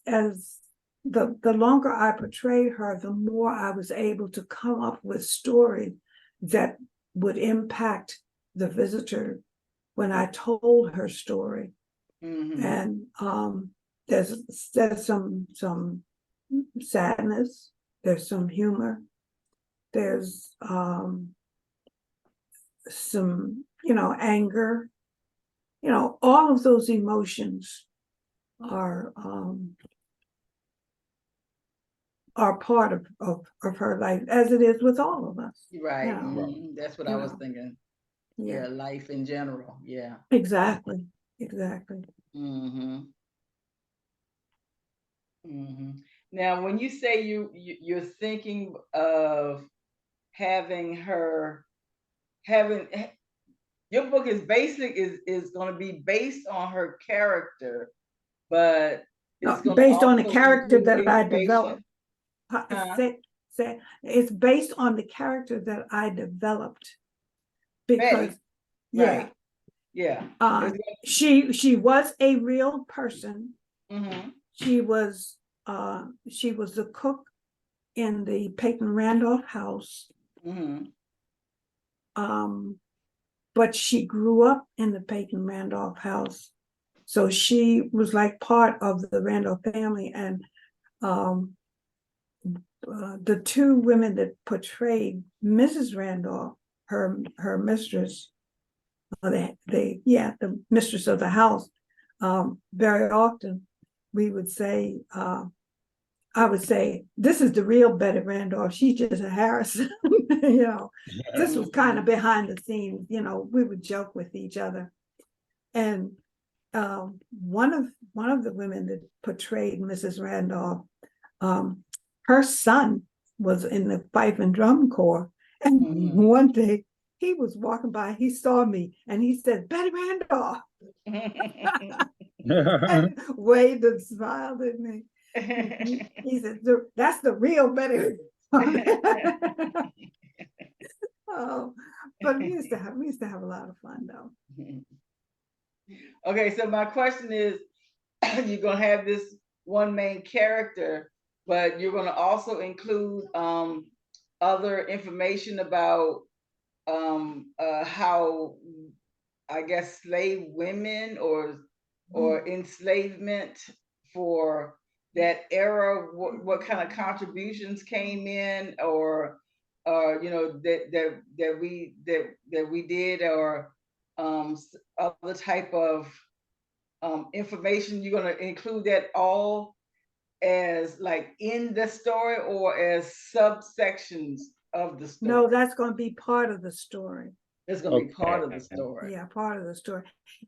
the longer I portrayed her, the more I was able to come up with stories that would impact the visitor when I told her story. And there's some sadness, there's some humor, there's some anger, all of those emotions are part of her life, as it is with all of us. Right. That's what I was thinking. Yeah, life in general. Yeah. Exactly. Now, when you say you're thinking of having her your book is going to be based on her character, but it's going based to on the also character include that I information. developed. It's based on the character that I developed because, Betty. yeah, Right. Yeah. she was a real person. Mm-hmm. She was the cook in the Peyton Randolph house. Mm-hmm. But she grew up in the Peyton Randolph house. So she was like part of the Randolph family. And the two women that portrayed Mrs. Randolph, her mistress, the mistress of the house, very often we would say, I would say, this is the real Betty Randolph. She's just a Harrison. This was kind of behind the scenes. We would joke with each other. And one of the women that portrayed Mrs. Randolph, her son was in the fife and drum corps. And one day he was walking by, he saw me, and he said, "Betty Randolph," and waved and smiled at me. He said, "That's the real Betty." Oh, but we used to have a lot of fun though. Okay, so my question is, you're gonna have this one main character, but you're gonna also include other information about how, I guess, slave women or enslavement for that era, what kind of contributions came in, or that we did, or other type of information. You're going to include that all as like in the story or as subsections of the story? No, that's going to be part of the story. It's going to be part of the story. Yeah, part of the story.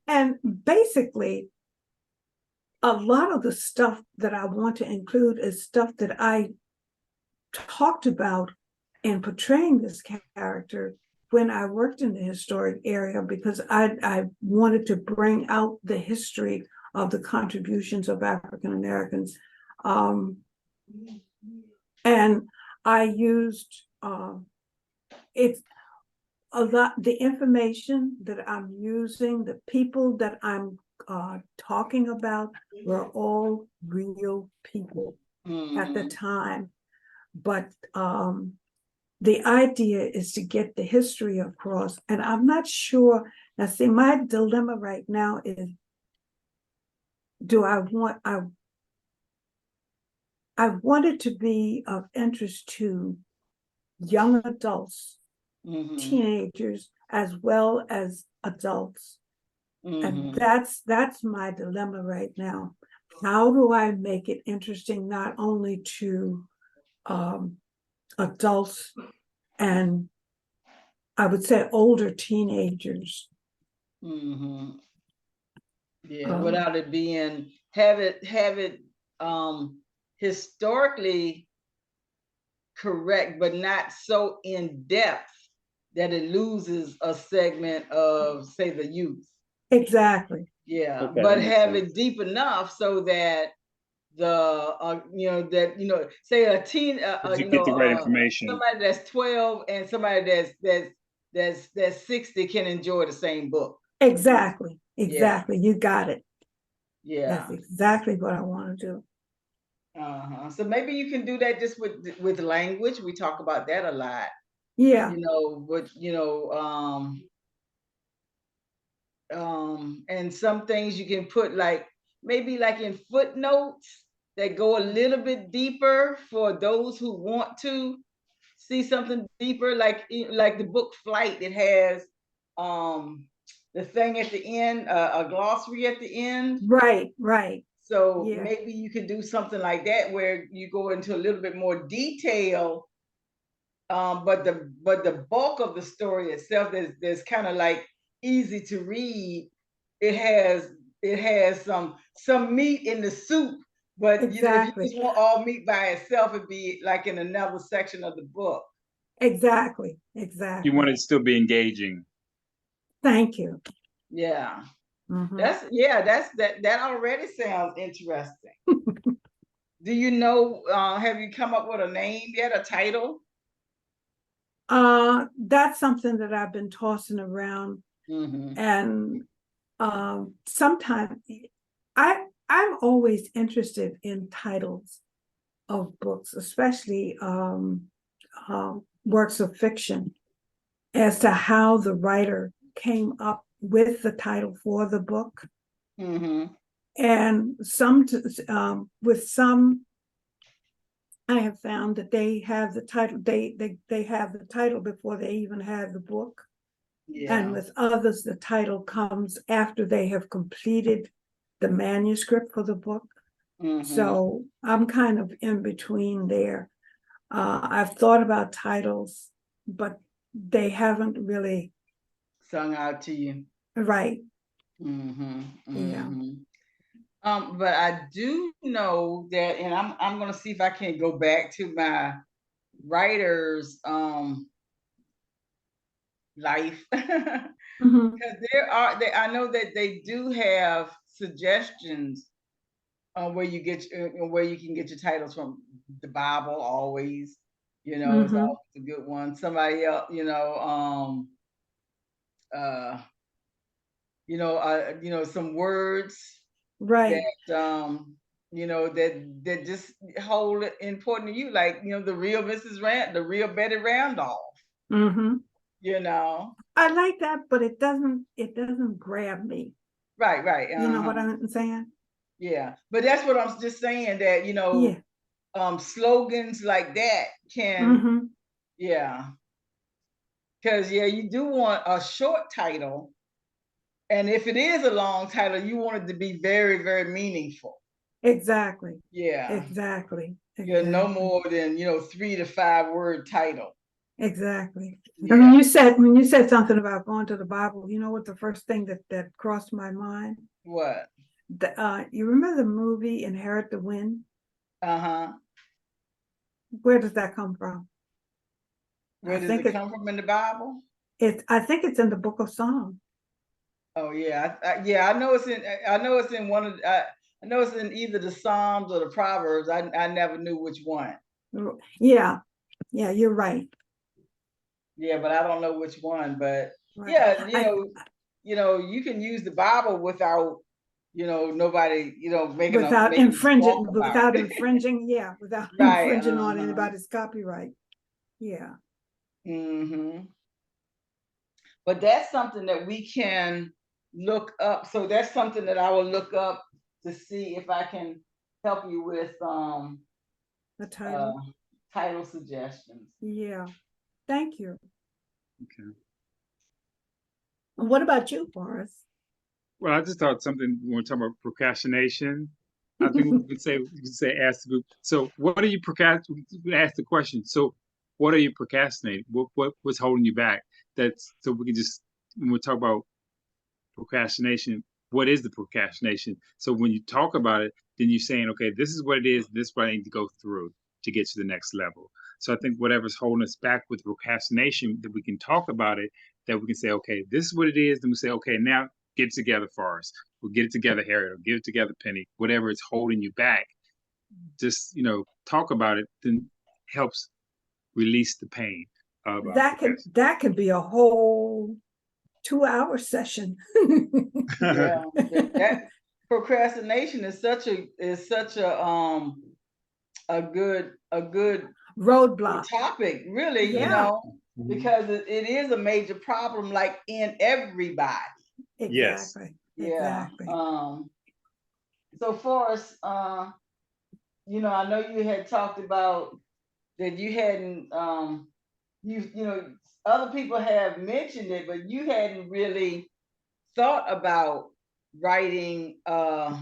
And basically, a lot of the stuff that I want to include is stuff that I talked about in portraying this character when I worked in the historic area, because I wanted to bring out the history of the contributions of African Americans. And I used it's a lot, the information that I'm using, the people that I'm talking about were all real people at the time. But the idea is to get the history across. And I'm not sure. Now, see, my dilemma right now is, I want it to be of interest to young adults, teenagers, as well as adults. And that's my dilemma right now. How do I make it interesting, not only to adults and, I would say, older teenagers? Yeah, without it being, have it historically correct, but not so in depth that it loses a segment of, say, the youth. Exactly. Yeah, but have it deep enough so that the say a teen, you get the right information. Somebody that's 12 and somebody that's 60 can enjoy the same book. Exactly. You got it. Yeah, that's exactly what I want to do. So maybe you can do that just with language. We talk about that a lot. Yeah. And some things you can put maybe in footnotes that go a little bit deeper for those who want to see something deeper, like the book Flight. It has the thing at the end, a glossary at the end. Right. So maybe you can do something like that where you go into a little bit more detail. But the bulk of the story itself, there's kind of easy to read. It has some meat in the soup, but if you just want all meat by itself, it'd be like in another section of the book. Exactly. You want it to still be engaging. Thank you. Yeah. That already sounds interesting. Do you know, have you come up with a name yet, a title? That's something that I've been tossing around, Mm-hmm. and sometimes I'm always interested in titles of books, especially works of fiction, as to how the writer came up with the title for the book. Mm-hmm. And with some, I have found that they have the title, they have the title before they even have the book. And Yeah. with others, the title comes after they have completed the manuscript for the book. Mm-hmm. So I'm kind of in between there. I've thought about titles, but they haven't really, Sung out to you. right. Mm-hmm. Yeah. Mm-hmm. But I do know that, and I'm gonna see if I can go back to my writer's life. Mhm. Because I know that they do have suggestions on where you can get your titles from. The Bible always, it's Mhm. always a good one. Somebody else, uh, some words Right. that that just hold it important to you, like the real the real Betty Randolph. Mhm. You know, I like that, but it doesn't grab me. right, right, You know what uh-huh. I'm saying? Yeah, but that's what I'm just saying, that Yeah. slogans like that can, Mhm. yeah, because yeah, you do want a short title, and if it is a long title, you want it to be very, very meaningful. Exactly. Yeah, Exactly. no Exactly. more than 3 to 5 word title. Exactly. And Yeah. when you said something about going to the Bible, you know what the first thing that crossed my mind? What? You remember the movie Inherit the Wind? Uh-huh. Where does that come from? I Where does think it come from in the Bible? I think it's in the Book of Psalms. Oh yeah, yeah. I know it's in one of. I know it's in either the Psalms or the Proverbs. I never knew which one. Yeah, yeah, you're right. Yeah, but I don't know which one. But Right. yeah, I you can use the Bible without, nobody, making a squawk about without it. infringing, yeah, without Right. infringing on Uh-huh. anybody's copyright. Yeah. Mm-hmm. But that's something that we can look up. So that's something that I will look up to see if I can help you with The uh, title. title suggestions. Yeah. Thank you. Okay. And what about you, Boris? Well, I just thought something when we're talking about procrastination. I think we could say ask the group. So, what are you procrastinating? Ask the question. So, what are you procrastinating? What's holding you back? That's so we can just when we talk about procrastination, what is the procrastination? So when you talk about it, then you're saying, okay, this is what it is. This is what I need to go through to get to the next level. So I think whatever's holding us back with procrastination, that we can talk about it, that we can say, okay, this is what it is. Then we say, okay, now get it together for us. We'll get it together, Harriet, or get it together, Penny. Whatever is holding you back, just talk about it. Then helps release the pain of That could be a whole 2-hour session. Yeah, procrastination. that procrastination is such a good Roadblock. topic, really, Yeah, Mhm. because it is a major problem, like in everybody. Yes. exactly. Yeah. Exactly. So Forrest, I know you had talked about that you hadn't other people have mentioned it, but you hadn't really thought about writing a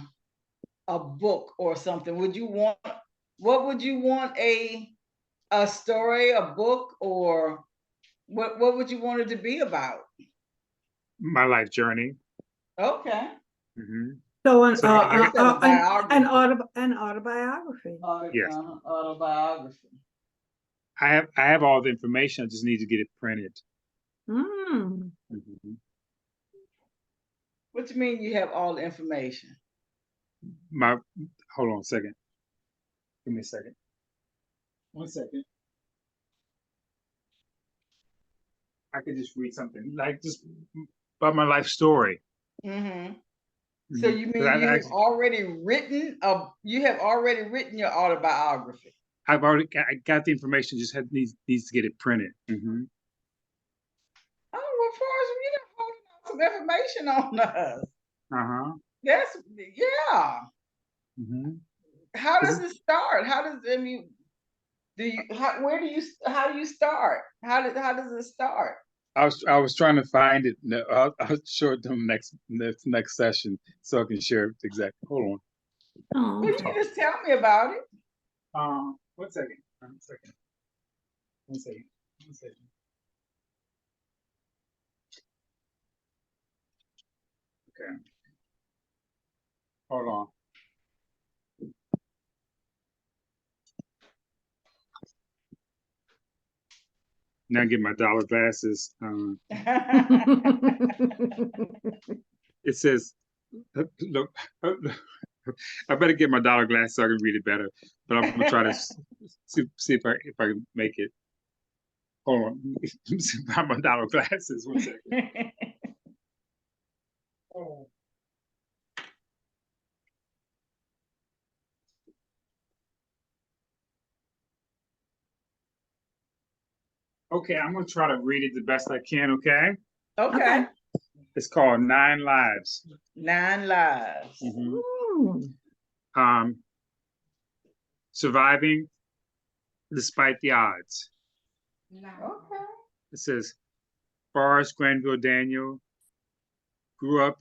book or something. What would you want, a story, a book, or what would you want it to be about? My life journey. Okay. Hmm. So So I got, You said a biography. an autobiography. yes, Autobiography. I have all the information. I just need to get it printed. Mm. Mhm. What you mean you have all the information? My hold on a second. Give me a second. 1 second. I could just read something like just about my life story. Mm-hmm. So you mean 'Cause I you have already written your autobiography? I've already got the information. Just needs to get it printed. Oh, well, Forrest, you done holding out some information on us. That's yeah. How does it start? How does I mean? How do you start? How does it start? I was trying to find it. No, I'll show it to them next session so I can share it exactly. Hold Oh, Well, you can just tell me about it. on. 1 second. 1 second. 1 second. 1 second. Okay. Hold on. Now get my dollar glasses. It says, look, I better get my dollar glasses so I can read it better. But I'm gonna try to see if I can make it. Hold on, let me see about my dollar glasses. 1 second. Oh. Okay, I'm gonna try to read it the best I can. Okay. Okay. It's called 9 Lives. 9 Lives. Surviving despite the odds. Okay. It says, Forrest Granville Daniel grew up.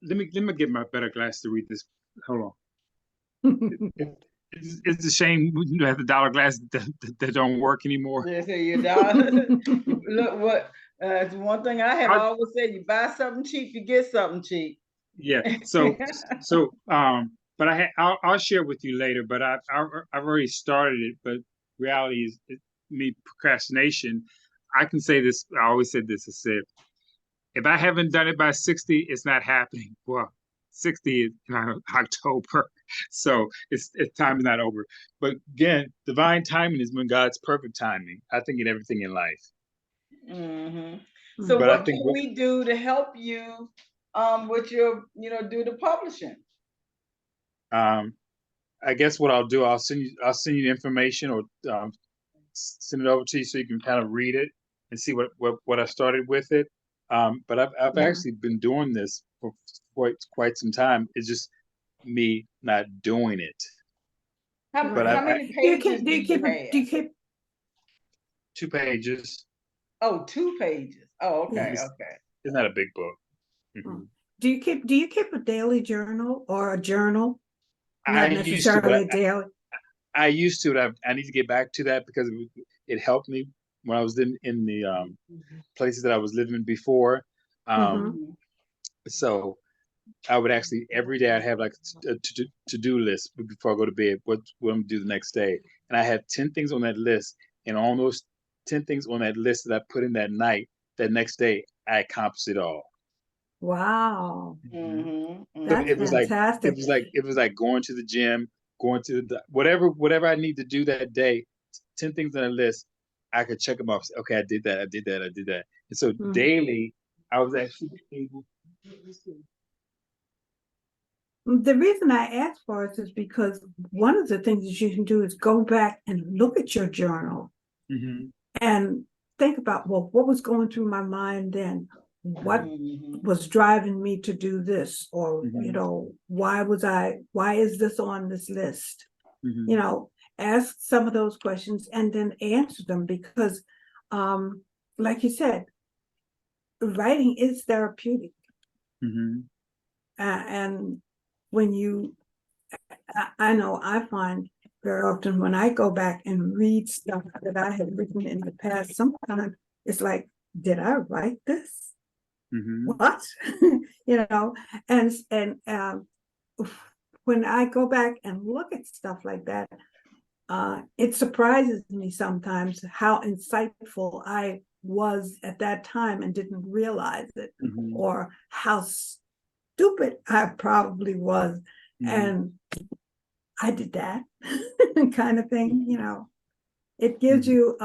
Let me get my better glass to read this. Hold on. It's a shame you have the dollar glass that don't work anymore. Yeah, so your dollar. Look what it's one thing I have always said: you buy something cheap, you get something cheap. Yeah. So but I'll share with you later. But I've already started it. But reality is me procrastination. I can say this. I always said this. I said, if I haven't done it by 60, it's not happening. Well, 60 is October, so it's time is not over. But again, divine timing is when God's perfect timing. I think in everything in life. So but what can we do to help you with your do the publishing? I guess what I'll do, I'll send you the information or send it over to you so you can kind of read it and see what I started with it. But I've actually been doing this for quite some time. It's just me not doing it. How many pages do you have? Do you keep 2 pages. Oh, 2 pages. Oh, okay, okay. It's not a big book. Do you keep a daily journal or a journal? Not necessarily daily. I used to. I need to get back to that because it helped me when I was in the places that I was living before. So I would actually every day I'd have like a to-do list before I go to bed. What I'm gonna do the next day, and I had 10 things on that list, and on those 10 things on that list that I put in that night, that next day I accomplished it all. Wow, that's it was fantastic. It was like going to the gym, going to whatever I need to do that day. 10 things on the list, I could check them off. Okay, I did that. I did that. I did that. And so daily, I was actually able. The reason I asked for it is because one of the things that you can do is go back and look at your journal and think about, well, what was going through my mind then? What was driving me to do this? Or, why is this on this list? Ask some of those questions and then answer them because, like you said, writing is therapeutic. And when I know I find very often when I go back and read stuff that I had written in the past, sometimes it's like, did I write this? What? And when I go back and look at stuff like that, it surprises me sometimes how insightful I was at that time and didn't realize it, or how stupid I probably was And I did that kind of thing, you know. It gives you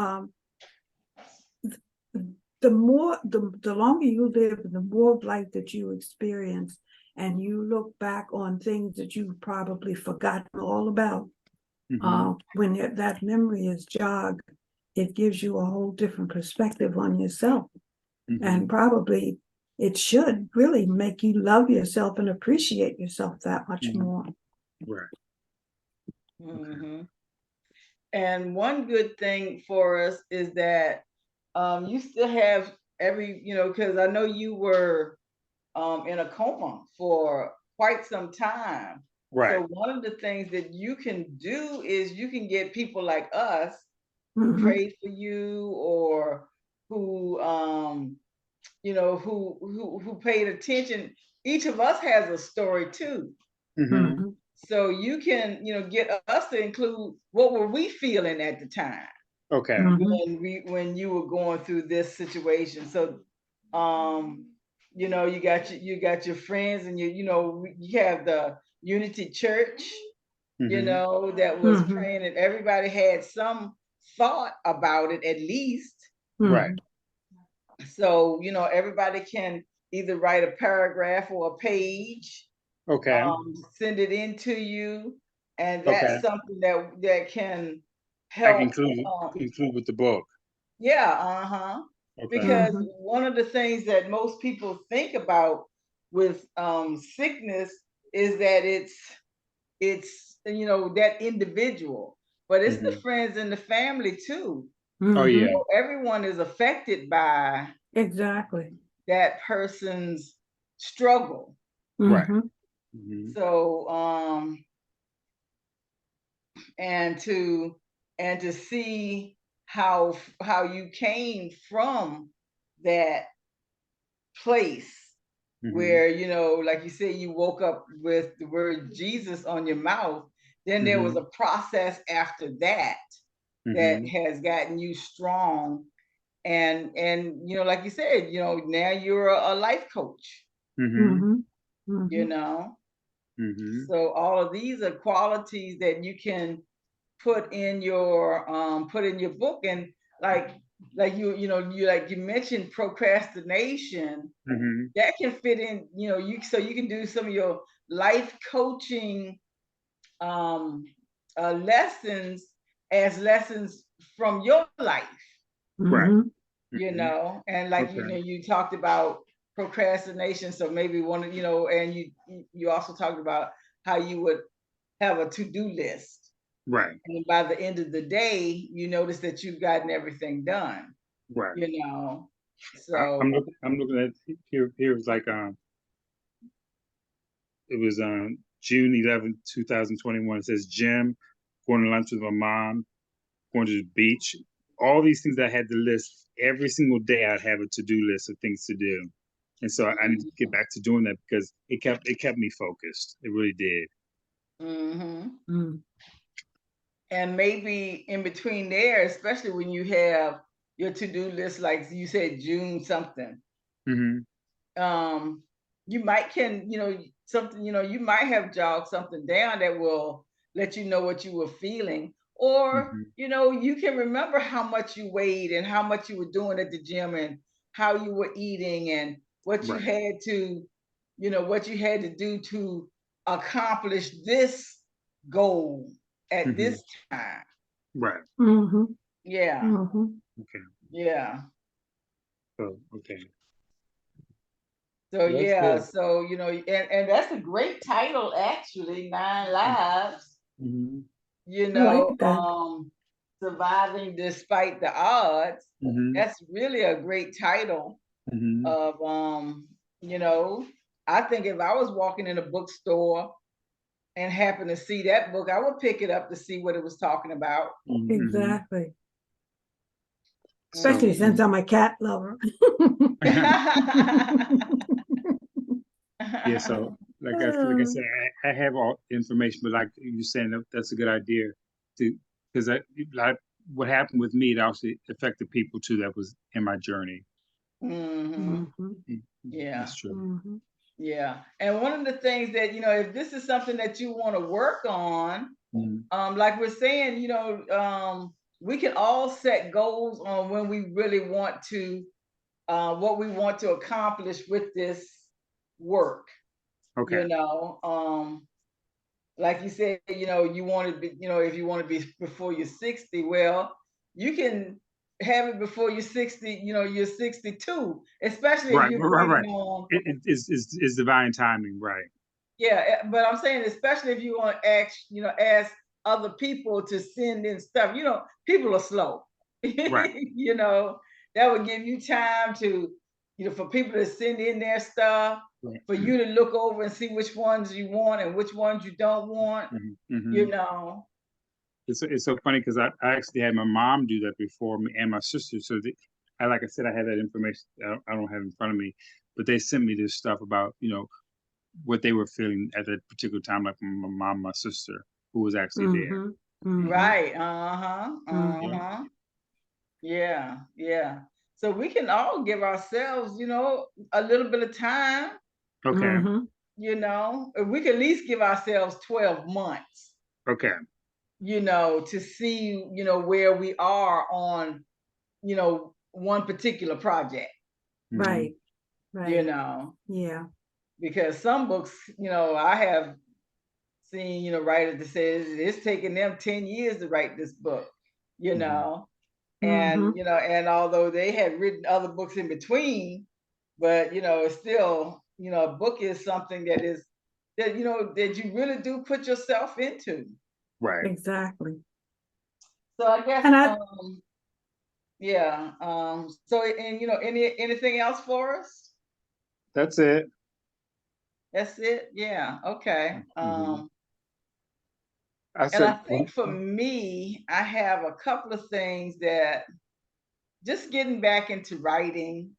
the longer you live, the more of life that you experience, and you look back on things that you've probably forgotten all about. When that memory is jogged, it gives you a whole different perspective on yourself. And probably it should really make you love yourself and appreciate yourself that much more. Right. And one good thing for us is that you still have every, you know, because I know you were in a coma for quite some time. Right. So one of the things that you can do is you can get people like us who prayed for you, or who you know, who paid attention. Each of us has a story too. So you can, you know, get us to include what were we feeling at the time. Okay. When you were going through this situation. So you know, you got your friends, and you know, you have the Unity Church, you know, that was praying, and everybody had some thought about it at least. Right. So, you know, everybody can either write a paragraph or a page, Okay. send it in to you, and Okay. that's something that can I can help. include with the book. Yeah, Okay. because one of the things that most people think about with sickness is that it's you know, that individual, but it's the friends and the family too. Oh yeah. So everyone is affected by Exactly. that person's struggle. Right. So and to see how you came from that place where, you know, like you said, you woke up with the word Jesus on your mouth. Then there was a process after that that has gotten you strong, and you know, like you said, you know, now you're a life coach. You know, so all of these are qualities that you can put in your book. And like you mentioned procrastination, that can fit in, you know, you can do some of your life coaching lessons as lessons from your life. Right. You know, and like you know, you talked about procrastination, so maybe one of, you know, and you also talked about how you would have a to-do list. Right. And by the end of the day, you notice that you've gotten everything done. Right. You know, I'm so looking at here. Here was like it was June 11th, 2021. It says gym, going to lunch with my mom, going to the beach. All these things I had to list every single day. I'd have a to-do list of things to do, and so I need to get back to doing that because it kept me focused. It really did. And maybe in between there, especially when you have your to-do list, like you said, June something, you might can, you know, something, you know, you might have jogged something down that will let you know what you were feeling. Or, you know, you can remember how much you weighed and how much you were doing at the gym and how you were eating and what you had to, you know, what you had to do to accomplish this goal at this time. Right. Yeah. Okay. Yeah. So okay. So Well, that's yeah, good. so you know, and that's a great title actually, Nine Lives. You I like know, that. surviving despite the odds. That's really a great title of you know, I think if I was walking in a bookstore and happened to see that book, I would pick it up to see what it was talking about. Exactly. So, Especially since I'm a cat lover. yeah, so like I said, I have all information, but like you're saying, that's a good idea to, because like what happened with me, it also affected people too that was in my journey. Yeah. That's true. Yeah. And one of the things that, if this is something that you want to work on, Mhm. like we're saying, we can all set goals on when we really want to, what we want to accomplish with this work, Okay. like you said, you want to be, if you want to be before you're 60, well, you can have it before you're 60, you're 62, especially if Right, you're right, bringing right. on. It is divine timing, right? Yeah, but I'm saying, especially if you want to ask other people to send in stuff. People are slow. Right. That would give you time to, for people to send in their stuff, Right. for you to look over and see which ones you want and which ones you don't want. Mhm, You mhm. know. It's so funny because I actually had my mom do that before me and my sister. So like I said, I had that information. I don't have it in front of me, but they sent me this stuff about what they were feeling at that particular time, like my mom, my sister, who was actually there. Mm-hmm. Mm-hmm. Right. Uh-huh. Yeah. Mm-hmm. Uh-huh. Yeah. Yeah. So we can all give ourselves, a little bit of time. Okay. Mm-hmm. If we can at least give ourselves 12 months, Okay. to see, where we are on, one particular project, Mhm. Right. you Right. know, Yeah. because some books, I have seen, writers that says it's taking them 10 years to write this book, you Mhm. know, Mm-hmm. and although they had written other books in between, but, it's still, a book is something that you really do put yourself into. Right. Exactly. So I guess, And I yeah. So, and anything else for us? That's it. That's it. Yeah. Okay. Mhm. I And I said, think for me, I have a couple of things that just getting back into writing.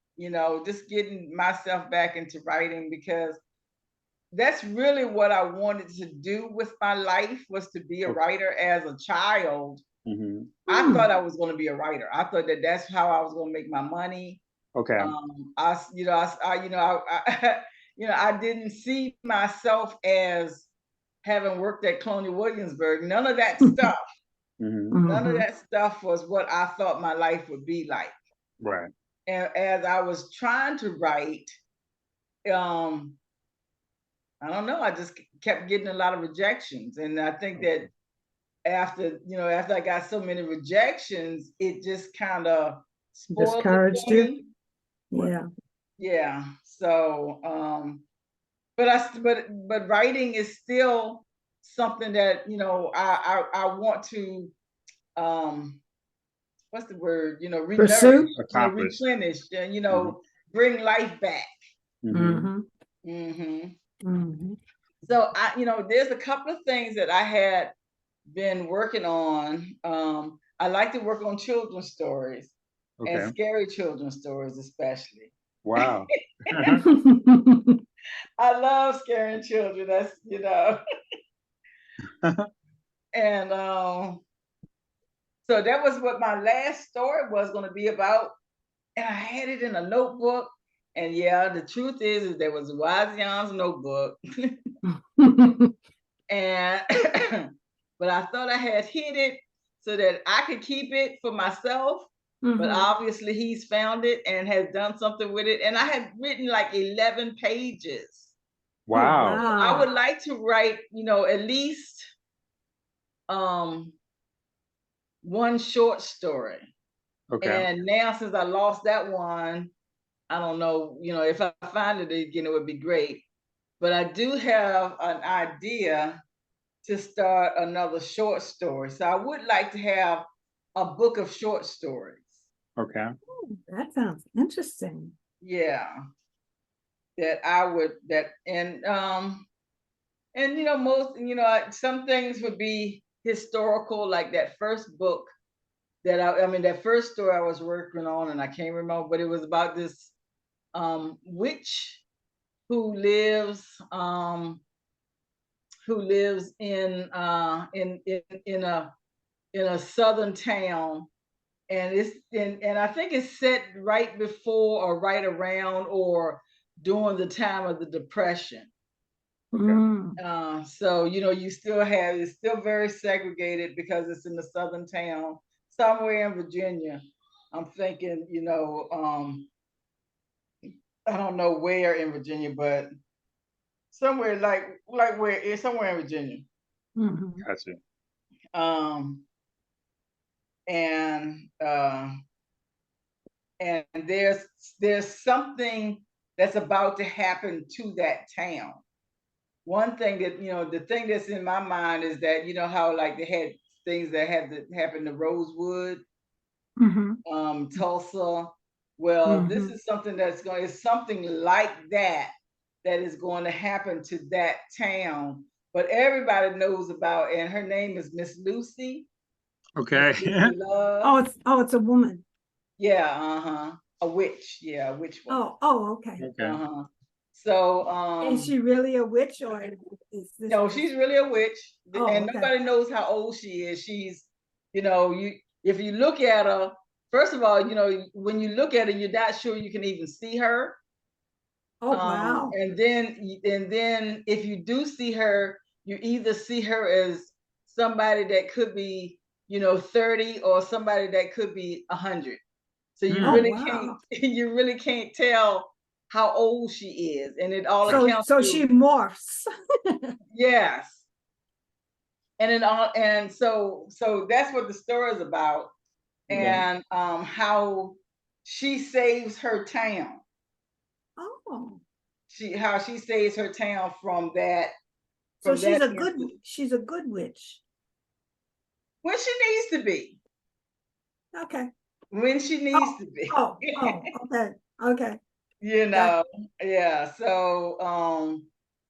Just getting myself back into writing, because that's really what I wanted to do with my life, was to be a writer. As a child, mhm. I thought I was going to be a writer. I thought that that's how I was going to make my money. Okay. I, I didn't see myself as having worked at Colonial Williamsburg. Mhm. None of mm-hmm. that stuff was what I thought my life would be like. Right. And as I was trying to write, um, I don't know, I just kept getting a lot of rejections. And I think that after I got so many rejections, it just kind of spoiled it Discouraged for you. me. Right. Yeah. Yeah. So, but writing is still something that I want to, um what's the word, renourish, Pursue. Accomplish. replenish, and Mhm. bring life back. Mhm. Mm-hmm. Hmm. Mm-hmm. So there's a couple of things that I had been working on. I like to work on children's stories, and Okay. scary children's stories especially. Wow. I love scaring children. That's and so that was what my last story was going to be about, and I had it in a notebook. And yeah, the truth is there was Wazian's notebook, and but I thought I had hid it so that I could keep it for myself. But Mm-hmm. obviously, he's found it and has done something with it. And I had written like 11 pages. Oh Wow. I wow. would like to write, at least um, one short story. Okay. And now, since I lost that one, I don't know, if I find it again, it would be great. But I do have an idea to start another short story. So I would like to have a book of short stories. Okay. Oh, that sounds interesting. Yeah, that I would that and most some things would be historical, like that first book that I mean that first story I was working on, and I can't remember, but it was about this witch who lives um who lives in a southern town, and I think it's set right before or right around or during the time of the Depression. Mm. So, you know, you still have, it's still very segregated because it's in the southern town, somewhere in Virginia. I'm thinking, you know, I don't know where in Virginia, but somewhere like where it's somewhere in Virginia. Mhm. Gotcha. Um, and and there's something that's about to happen to that town. One thing that, you know, the thing that's in my mind is that, you know, how like they had things that had to happen to Rosewood, Mhm. Tulsa. Well, this Mhm. is something that's going, it's something like that that is going to happen to that town. But everybody knows about, and her name is Miss Lucy, Miss Okay. Lucy Love. It's a woman. Yeah, uh-huh. A witch. Yeah, a witch woman. Okay. Okay. Uh-huh. So Is she really a witch, or is this no, just? she's really a witch, and Okay. nobody knows how old she is. She's, you know, you if you look at her, first of all, you know, when you look at her, you're not sure you can even see her. Oh, wow. And then if you do see her, you either see her as somebody that could be, you know, 30, or somebody that could be 100. So you Oh, Mm. really can't wow. you really can't tell how old she is, and it all accounts So to she morphs. yes. And that's what the story is about, Okay. and how she saves her town. Oh, How she saves her town from that so incident she's a good witch. when she needs to be. Okay. When she needs to be. Okay. Okay. You Got. know, yeah. So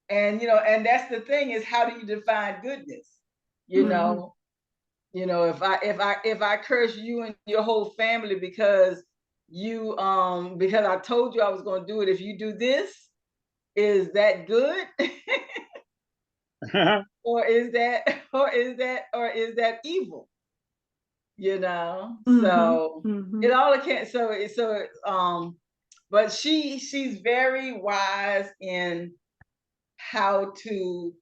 and you know, and that's the thing, is how do you define goodness? You Mhm. know, if I curse you and your whole family because because I told you I was going to do it, if you do this, is that good? or is that evil? You know, Mhm. so it Mhm. all can't. But she's very wise in how to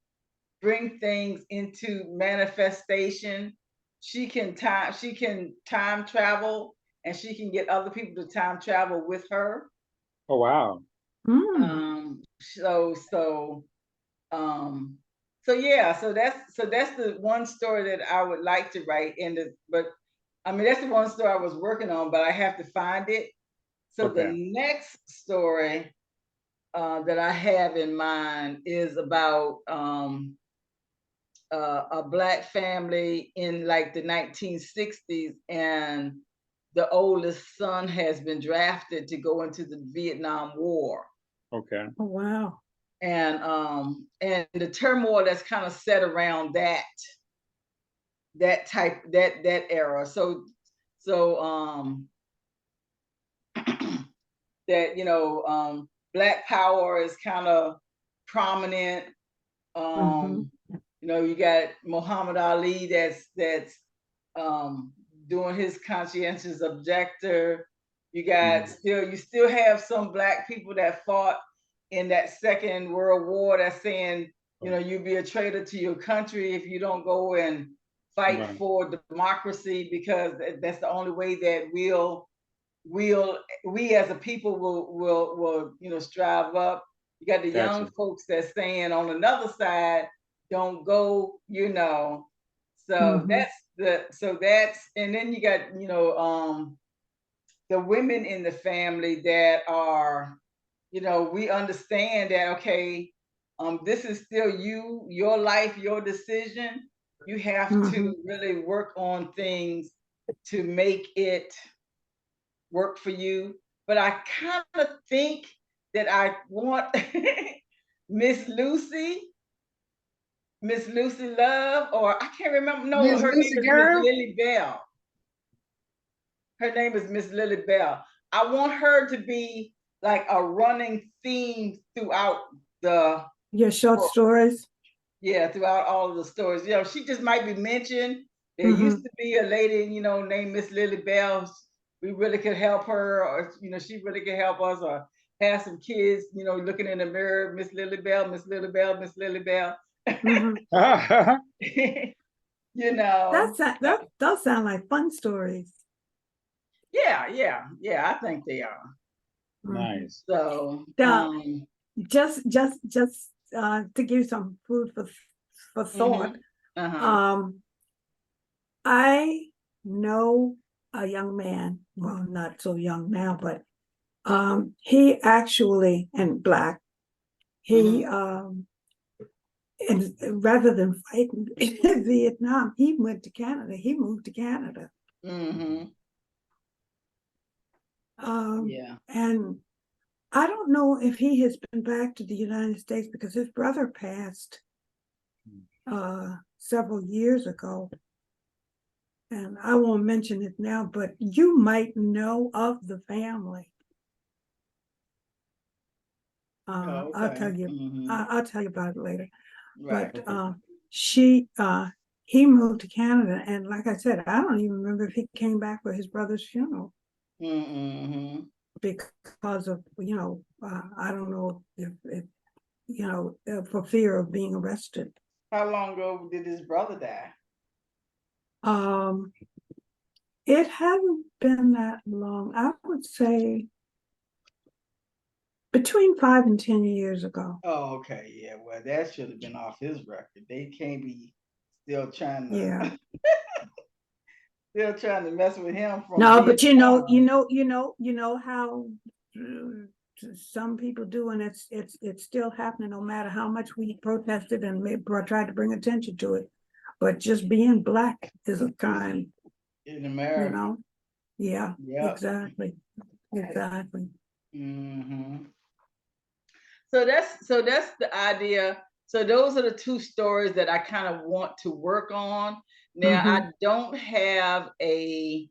bring things into manifestation. She can time travel, and she can get other people to time travel with her. Oh wow. Mm. So yeah, so that's the one story that I would like to write in the but I mean that's the one story I was working on, but I have to find it. So the Okay. next story that I have in mind is about a black family in like the 1960s, and the oldest son has been drafted to go into the Vietnam War. Okay. Oh, wow. And the turmoil that's kind of set around that era. So that, you know, black power is kind of prominent. Mhm. You know, you got Muhammad Ali that's um, doing his conscientious objector. Mhm. You still have some black people that fought in that Second World War that's saying, you know, you'd be a traitor to your country if you don't go and fight Right. for democracy, because that's the only way that we'll we as a people will you know strive up. You got the young Gotcha. folks that's saying on another side, don't go, you know. So Mhm. that's and then you got, you know, the women in the family that are, you know, we understand that, okay, this is still your life, your decision. You have to Mhm. really work on things to make it work for you. But I kind of think that I want Miss Lucy, Miss Lucy Love, or I can't remember. No, Miss her name Lucy is Miss girl. Lily Bell. Her name is Miss Lily Bell. I want her to be like a running theme throughout the Your short book. stories. Yeah, throughout all of the stories. You know, she just might be mentioned. There used Mhm. to be a lady, you know, named Miss Lily Bell. We really could help her, or you know, she really could help us, or have some kids, you know, looking in the mirror, Miss Lily Bell, Miss Lily Bell, Miss Lily Bell. Mhm. You know. That does sound like fun stories. Yeah, I think they are. Mhm. Nice. So, Now, just to give you some food for thought, um, I know a young man, well, not so young now, but he actually, and Black, he and rather than fighting in Vietnam, he went to Canada. He moved to Canada. Yeah. And I don't know if he has been back to the United States because his brother passed several years ago. And I won't mention it now, but you might know of the family. Oh, I'll okay. tell you. I'll tell you about it later. Right. But he moved to Canada, and like I said, I don't even remember if he came back for his brother's funeral because of I don't know if for fear of being arrested. How long ago did his brother die? It hasn't been that long. I would say between 5 and 10 years ago. Oh, okay. Yeah. Well, that should have been off his record. They can't be still trying to Yeah. still trying to mess with him from No, but Vietnam. you know how some people do, and it's still happening no matter how much we protested and tried to bring attention to it. But just being Black is a crime. In America. Yeah, Yep. exactly. So that's the idea. So those are the two stories that I kind of want to work on. Now I don't have a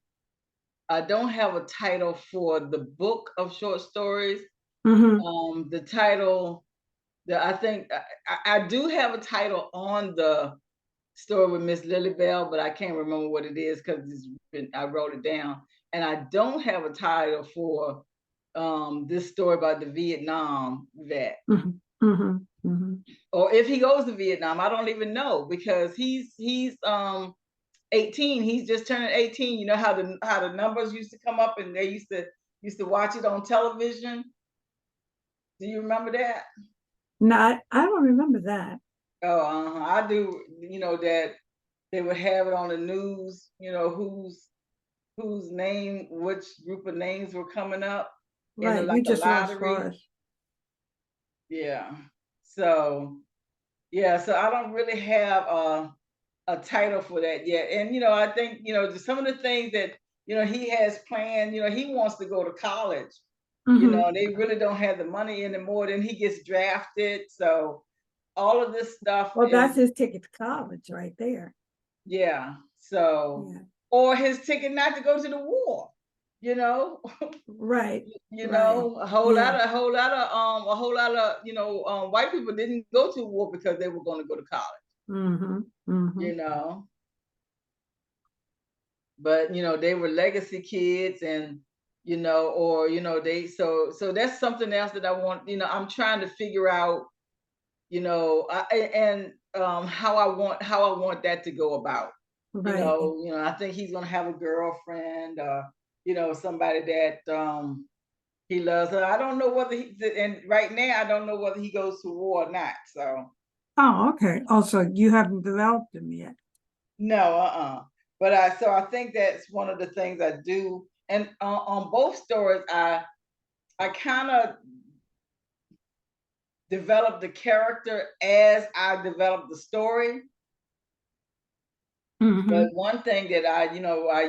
title for the book of short stories. The title that I think I do have a title on the story with Miss Lily Bell, but I can't remember what it is because I wrote it down. And I don't have a title for this story about the Vietnam vet. Or if he goes to Vietnam, I don't even know because he's 18. He's just turning 18. You know how the numbers used to come up and they used to watch it on television. Do you remember that? No, I don't remember that. Oh, I do. You know that they would have it on the news. You know whose name, which group of names were coming up in Right, like you a just lost lottery. Forrest. Yeah. So so I don't really have a title for that yet. And I think some of the things that he has planned. He wants to go to college. They really don't have the money anymore. Then he gets drafted. So all of this stuff Well, that's is his ticket to college right there. yeah. So or his ticket not to go to the war. Right. A whole lot of white people didn't go to war because they were going to go to college. But they were legacy kids, and they so that's something else that I want. I'm trying to figure out how I want that to go about. Right. I think he's gonna have a girlfriend, somebody that he loves. I don't know whether and right now I don't know whether he goes to war or not. So Oh, okay. Also, you haven't developed them yet. no, but I think that's one of the things I do. And on both stories, I kind of develop the character as I develop the story. But one thing that I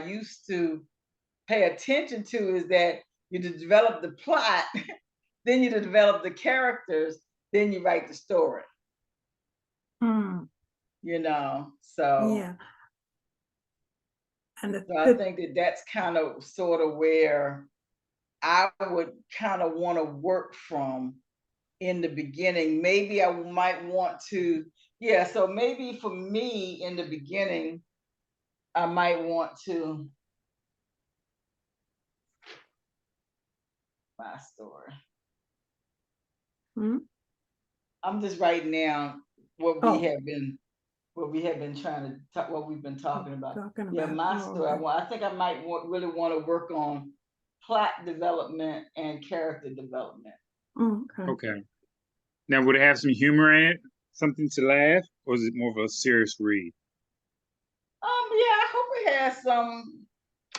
used to pay attention to is that you develop the plot, then you develop the characters, then you write the story. So yeah. And so I think that's kind of sort of where I would kind of want to work from in the beginning. Maybe I might want to, so maybe for me in the beginning, I might want to my story. Mhm. I'm just writing down what we Oh. have been trying to talk, what we've been talking about. Yeah, my Oh, story. okay. I think I might really want to work on plot development and character development. Okay. Okay. Now, would it have some humor in it? Something to laugh? Or is it more of a serious read? Yeah, I hope it has some.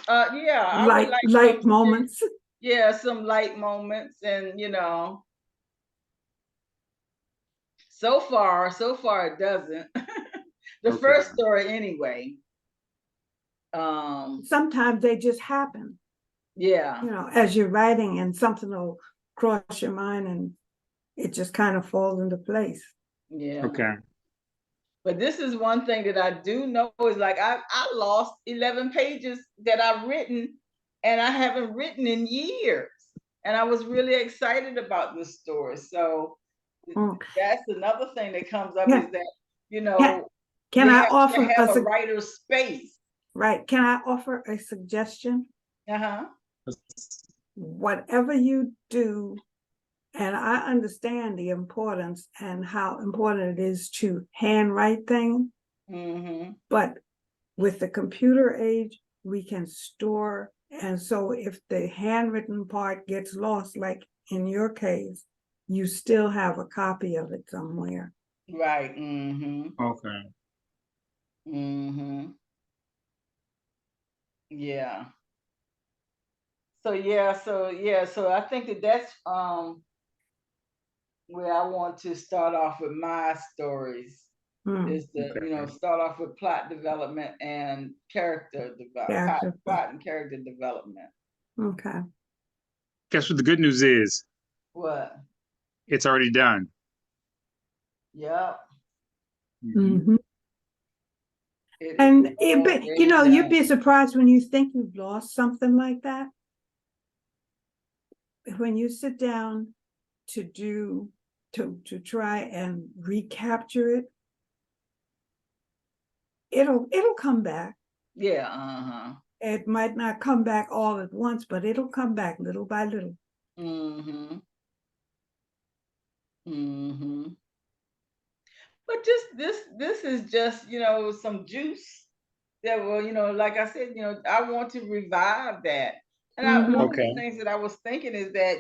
Yeah, I would like Light moments. Yeah, some light moments, and so far it doesn't. The Okay. first story, anyway. Sometimes they just happen, Yeah. as you're writing, and something will cross your mind and it just kind of falls into place. Yeah. Okay. But this is one thing that I do know is like I lost 11 pages that I've written, and I haven't written in years. And I was really excited about this story. So Mm. that's another thing that comes up Yeah. is that, Can you I have offer to have a writer's space. Right. Can I offer a suggestion? Uh-huh. Whatever you do, and I understand the importance and how important it is to handwrite things, Mm-hmm. but with the computer age, we can store. And so if the handwritten part gets lost, like in your case, you still have a copy of it somewhere. Right. Mm-hmm. Okay. Mm-hmm. Yeah. So I think that's where I want to start off with my stories. Is to Okay. start off with plot development and character Character. plot and character development. Okay. Guess what the good news is? What? It's already done. Yep. Mm-hmm. It And is already you'd be done. surprised when you think you've lost something like that. When you sit down to try and recapture it, it'll come back. Yeah. Uh-huh. It might not come back all at once, but it'll come back little by little. Mm-hmm. Mm-hmm. But just this is just, some juice that will, like I said, I want to revive that. And one of the Okay. things that I was thinking is that,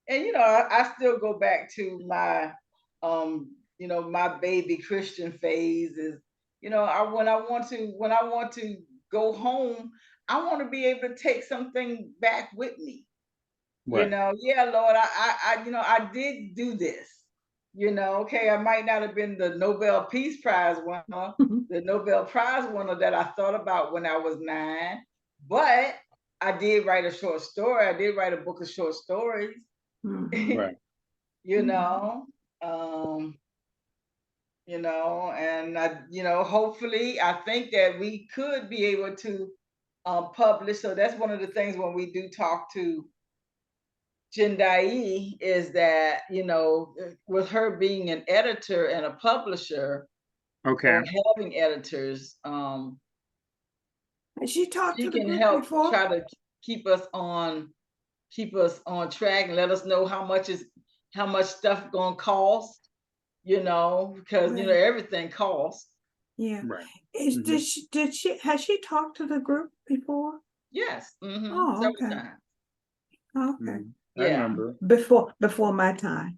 I still go back to my baby Christian phase is, when I want to go home, I want to be able to take something back with me. Right. Yeah, Lord, I did do this. Okay, I might not have been the Nobel Peace Prize winner, the Nobel Prize winner that I thought about when I was 9, but I did write a short story. I did write a book of short stories. Right. you know, um, and hopefully, I think that we could be able to publish. So that's one of the things when we do talk to Jindai is that, with her being an editor and a publisher Okay. or having editors, Has she talked she to the can group help before? try to keep us on track and let us know how much stuff gonna cost, because Right. everything costs. Yeah. Right. Has she talked to the group before? Yes. Oh, Several okay. times. Okay. I Yeah. remember. Before my time.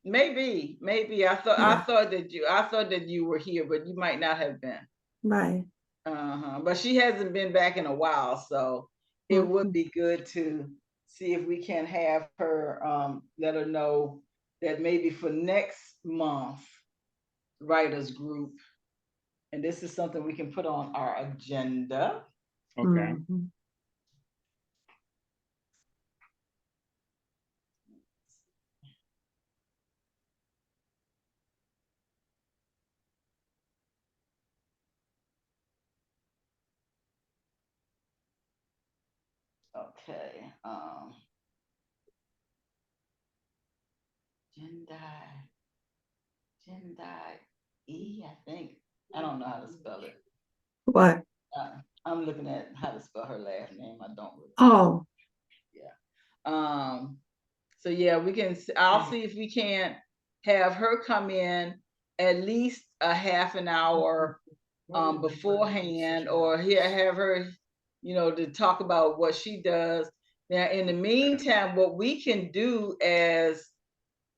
Maybe I Yeah. thought that you were here, but you might not have been. Right. But she hasn't been back in a while, so it would Mhm. be good to see if we can have her let her know that maybe for next month writers group, and this is something we can put on our agenda. Okay. Mhm. Okay. Jendai. Jendai E, I think. I don't know how to spell it. What? I'm looking at how to spell her last name. I don't really. Oh. Yeah. So yeah, I'll see if we can't have her come in at least a half an hour beforehand, or here have her, to talk about what she does. Now, in the meantime, what we can do as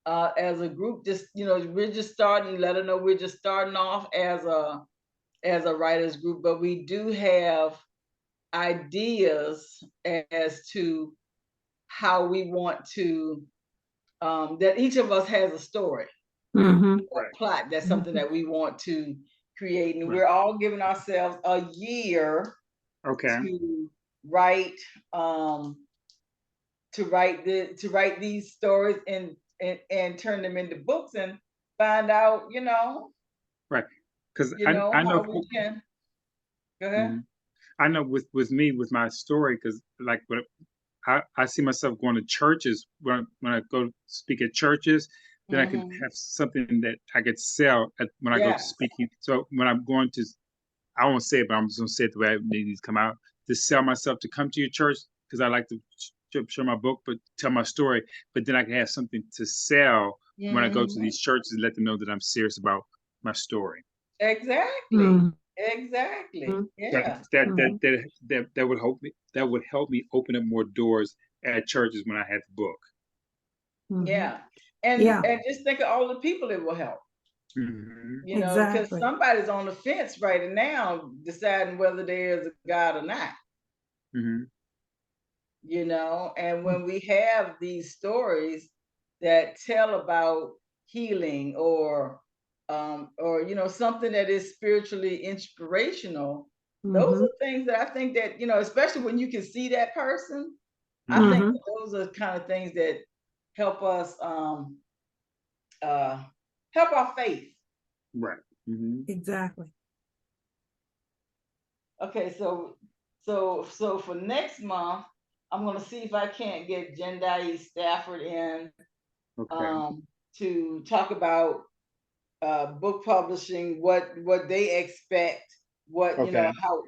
a group, just we're just starting. Let her know we're just starting off as a writers group, but we do have ideas as to how we want to. That each of us has a story, Mm-hmm. a plot. That's something that we want to create, and Right. we're all giving ourselves a year Okay. to write to write these stories and turn them into books and find out Right. Because I know how we can go ahead. Mhm. I know with me with my story, because like what I see myself going to churches when I go speak at churches, then I could Hmm. have something that I could sell when I go to Yeah. speaking. So when I'm going to, I won't say it, but I'm just gonna say it the way it needs to come out, to sell myself to come to your church, because I like to share my book, but tell my story. But then I can have something to sell when I go to Hmm. these churches and let them know that I'm serious about my story. Exactly. Exactly. That Yeah. that would help me open up more doors at churches when I had the book. Yeah. And Yeah, just think of all the people it will help. Hmm. Because exactly. somebody's on the fence right now deciding whether there is a God or not. Hmm. And when we have these stories that tell about healing or something that is spiritually inspirational, those Mm-hmm. are things that I think that especially when you can see that person, I Hmm. think Mm-hmm. that those are kind of things that help us uh help our faith. Right. Hmm. Exactly. Okay, so for next month, I'm gonna see if I can't get Jendai Stafford in Okay. um, to talk about book publishing, what they expect, what Okay. how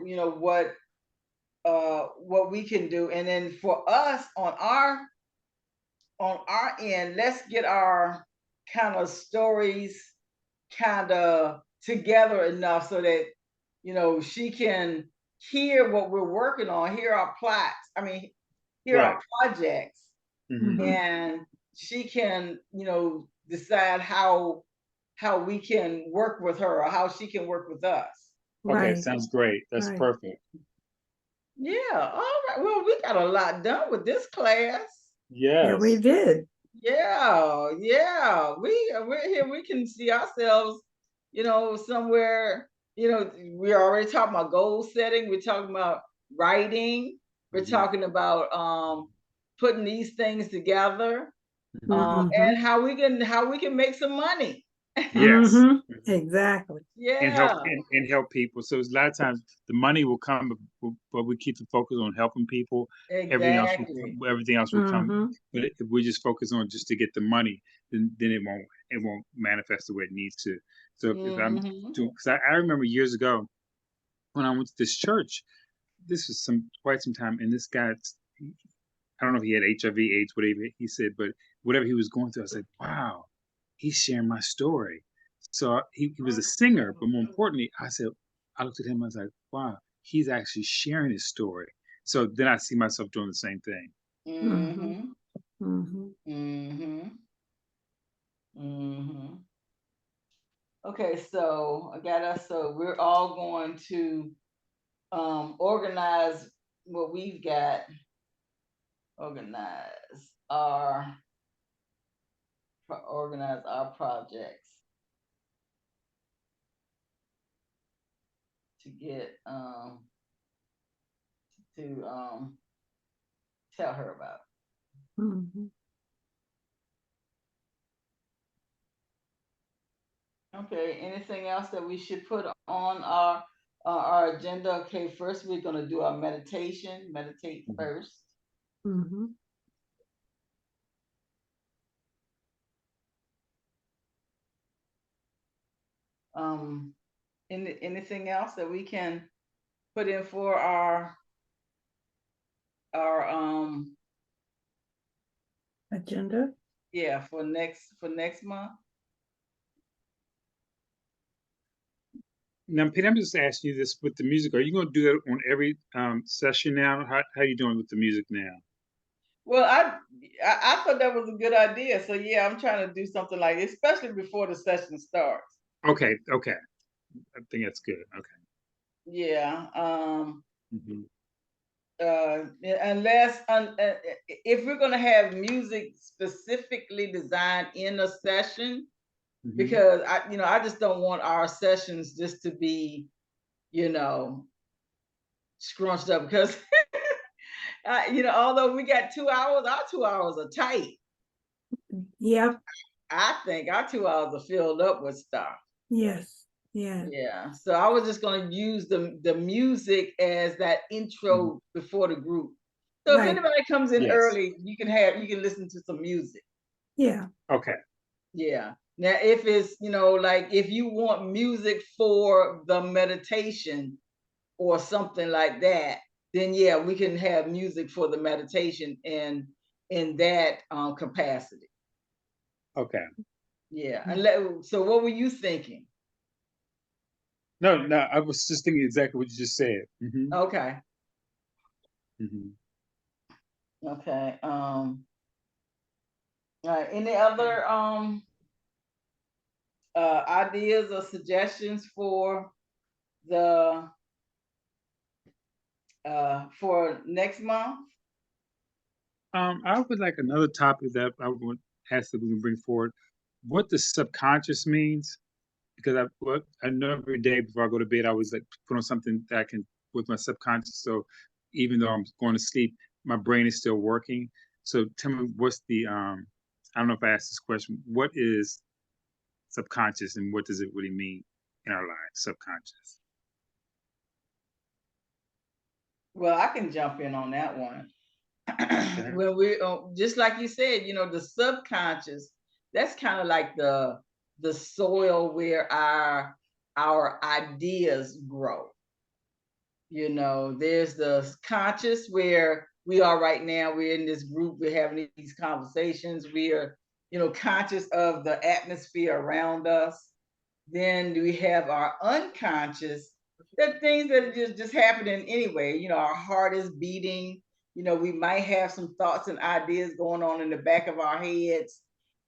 what we can do, and then for us on our end, let's get our kind of stories kind of together enough so that she can hear what we're working on, hear our plots. I mean, hear Right. our projects, Hmm. Mm-hmm. and she can decide how we can work with her or how she can work with us. Okay. Right. Sounds great. That's Right. perfect. Yeah, all right. Well, we got a lot done with this class. Yeah, we Yes. did. Yeah, yeah. We're here. We can see ourselves, somewhere. We're already talking about goal setting. We're talking about writing. We're Hmm. talking about putting these things together, Hmm. Mm-hmm. and how we can make some money. Yes. Mm-hmm. Mhm. Exactly. And help Yeah, and help people. So it's a lot of times the money will come, but we keep the focus on helping people. exactly. Everything else will come. Mm-hmm. But if we just focus on just to get the money, then it won't manifest the way it needs to. So if I'm Hmm. doing, because I remember years ago when I went to this church, this was quite some time, and this guy, I don't know if he had HIV/AIDS, whatever he said, but whatever he was going through, I was like, wow, he's sharing my story. So he was a singer, but more importantly, I looked at him, I was like, wow, he's actually sharing his story. So then I see myself doing the same thing. Mm-hmm. Hmm. Mm-hmm. Hmm. Hmm. Okay, so I got us. So we're all going to organize what we've got. Our Organize our projects to get to tell her about. Mm-hmm. Okay, anything else that we should put on our agenda? Okay, first we're going to do our meditation. Meditate Mhm. first. Mm-hmm. Um, anything else that we can put in for our Agenda? Yeah, for next month. Now, Peter, I'm just asking you this with the music. Are you going to do that on every session now? How are you doing with the music now? Well, I thought that was a good idea. So yeah, I'm trying to do something like, especially before the session starts. Okay, okay. I think that's good. Okay. Yeah. Mm-hmm. Unless if we're going to have music specifically designed in a session, Mm-hmm. because I just don't want our sessions just to be, scrunched up, because although we got 2 hours, our 2 hours are tight. Yep. I think our 2 hours are filled up with stuff. Yes. Yeah. Yeah. So I was just going to use the music as that intro before the group. So if Right. anybody comes in Yes. early, you can listen to some music. Yeah. Okay. Yeah. Now, if it's, like if you want music for the meditation or something like that, then yeah, we can have music for the meditation in that capacity. Okay. Yeah. And so what were you thinking? No, I was just thinking exactly what you just said. Mm-hmm. Okay. Mm-hmm. Okay. All right. Any other ideas or suggestions for the for next month? I would like another topic that I would ask that we can bring forward. What the subconscious means, because I know every day before I go to bed, I always like put on something that I can with my subconscious. So even though I'm going to sleep, my brain is still working. So tell me, what's the I don't know if I asked this question. What is subconscious, and what does it really mean in our lives? Subconscious. Well, I can jump in on that one. Okay. When we just like you said, the subconscious, that's kind of like the soil where our ideas grow. There's the conscious where we are right now. We're in this group, we're having these conversations, we are, conscious of the atmosphere around us. Then we have our unconscious, the things that are just happening anyway. Our heart is beating. We might have some thoughts and ideas going on in the back of our heads,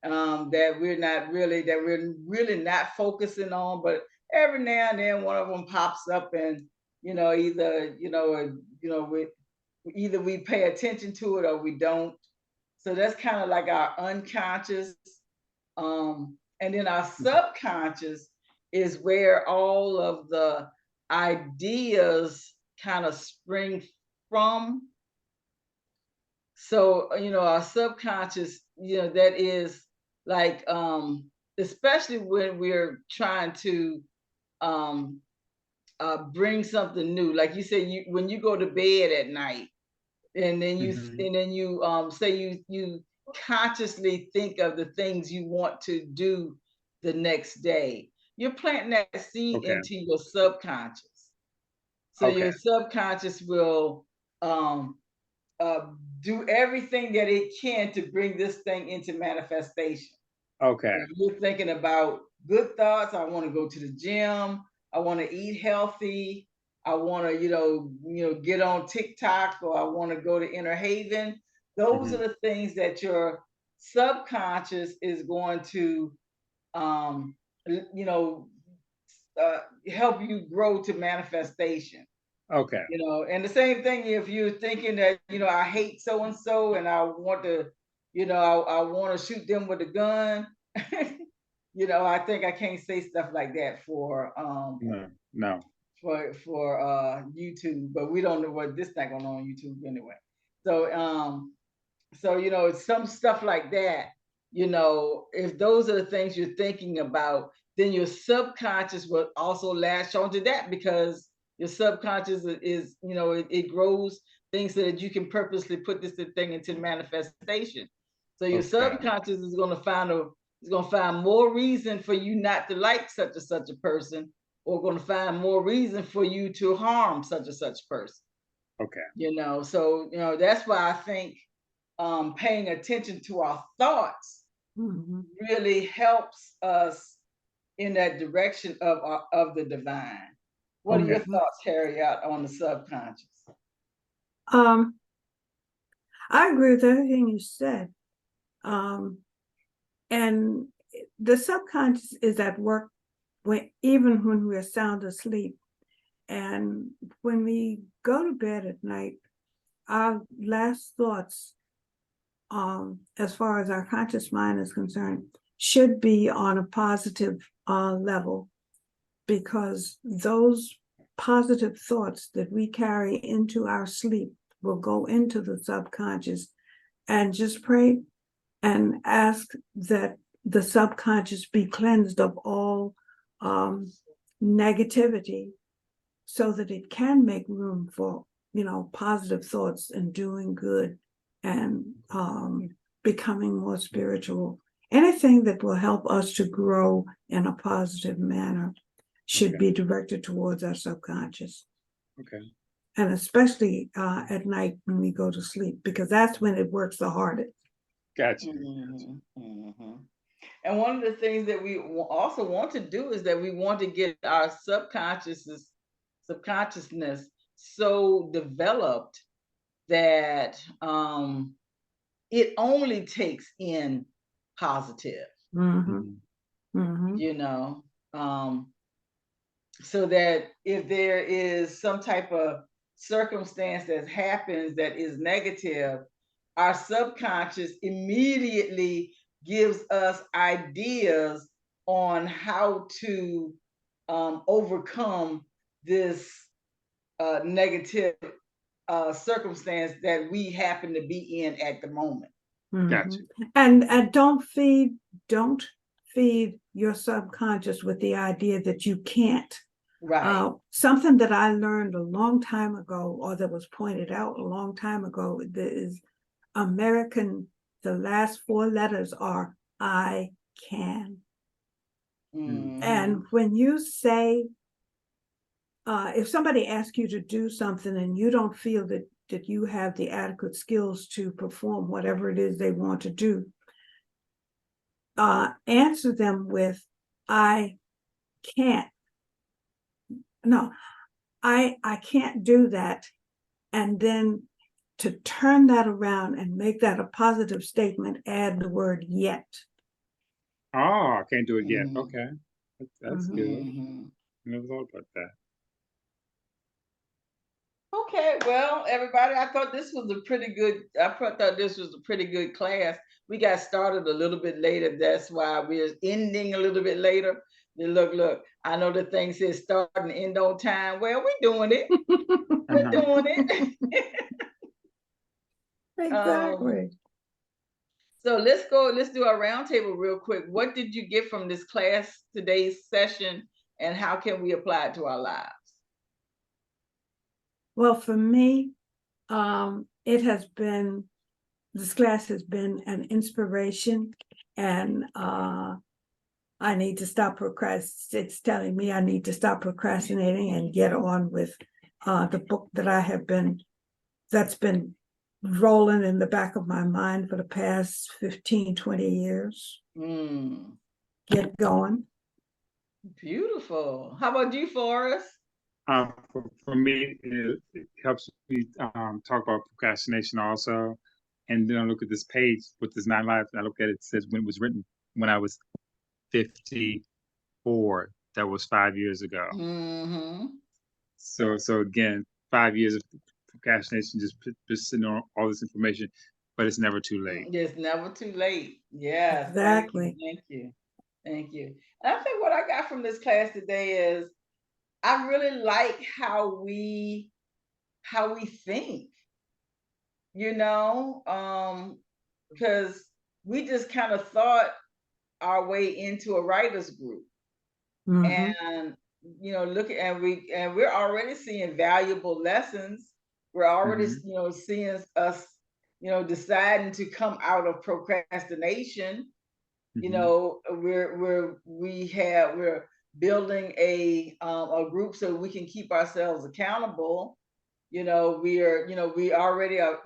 that we're really not focusing on. But every now and then, one of them pops up, and either we pay attention to it or we don't. So that's kind of like our unconscious. And then our subconscious is where all of the ideas kind of spring from. So, our subconscious, that is like, especially when we're trying to um, bring something new. Like you said, when you go to bed at night, and then you Mm-hmm. say you consciously think of the things you want to do the next day. You're planting that seed Okay. into your subconscious. So Okay. your subconscious will um, uh, do everything that it can to bring this thing into manifestation. Okay. If you're thinking about good thoughts, I want to go to the gym, I want to eat healthy, I want to, get on TikTok, or I want to go to Inner Haven. Those are Mm-hmm. the things that your subconscious is going to, um, you know, help you grow to manifestation. Okay. And the same thing if you're thinking that, I hate so and so, and I want to, I want to shoot them with a gun. I think I can't say stuff like that for No. YouTube, but we don't know what this thing going on YouTube anyway. So some stuff like that, if those are the things you're thinking about, then your subconscious will also latch onto that, because your subconscious is, it grows things so that you can purposely put this thing into manifestation. So your Okay. subconscious is going to find more reason for you not to like such and such a person, or going to find more reason for you to harm such and such person. Okay. So that's why I think paying attention to our thoughts Mhm. really helps us in that direction of the divine. What are your Mhm. thoughts, Harriet, on the subconscious? Um, I agree with everything you said. And the subconscious is at work even when we're sound asleep. And when we go to bed at night, our last thoughts, as far as our conscious mind is concerned, should be on a positive level, because those positive thoughts that we carry into our sleep will go into the subconscious. And just pray and ask that the subconscious be cleansed of all negativity, so that it can make room for, positive thoughts and doing good and becoming more spiritual. Anything that will help us to grow in a positive manner should be directed towards our subconscious. Okay. And especially at night when we go to sleep, because that's when it works the hardest. Gotcha. Mhm, mhm. And one of the things that we also want to do is that we want to get our subconsciousness so developed that it only takes in positive, Mm-hmm. Mhm. Mm-hmm. you know, so that if there is some type of circumstance that happens that is negative, our subconscious immediately gives us ideas on how to overcome this negative circumstance that we happen to be in at the moment. Gotcha. And don't feed your subconscious with the idea that you can't. Right. Something that I learned a long time ago, or that was pointed out a long time ago, is American. The last four letters are I can. Mhm. And when you say, if somebody asks you to do something and you don't feel that you have the adequate skills to perform whatever it is they want to do, answer them with, I can't. No, I can't do that. And then to turn that around and make that a positive statement, add the word yet. Oh, I can't do it yet. Mhm. Okay. That's Mhm. good. Mhm. I never thought about that. Okay, well, everybody, I thought this was a pretty good. Thought this was a pretty good class. We got started a little bit later. That's why we're ending a little bit later. Look. I know the thing says start and end on time. Well, we're doing it. We're Uh-huh. doing it. um, Exactly. so let's go. Let's do our roundtable real quick. What did you get from this class, today's session, and how can we apply it to our lives? Well, for me, this class has been an inspiration, and I need to stop procrastinating. It's telling me I need to stop procrastinating and get on with the book that's been rolling in the back of my mind for the past 15, 20 years. Mm, Get going. beautiful. How about you, Forrest? For me, it helps me talk about procrastination also. And then I look at this page with this 9 lives, and I look at it, it says when it was written when I was 54. That was 5 years ago. Hmm. So again, 5 years of procrastination, just sitting on all this information, but it's never too late. It's never too late. Yes, thank you, Exactly. thank you, thank you. And I think what I got from this class today is I really like how we think, because we just kind of thought our way into a writers group. Mm-hmm. And look, we're already seeing valuable lessons. We're already Hmm. seeing us deciding to come out of procrastination. Hmm. We're building a group so we can keep ourselves accountable. We already are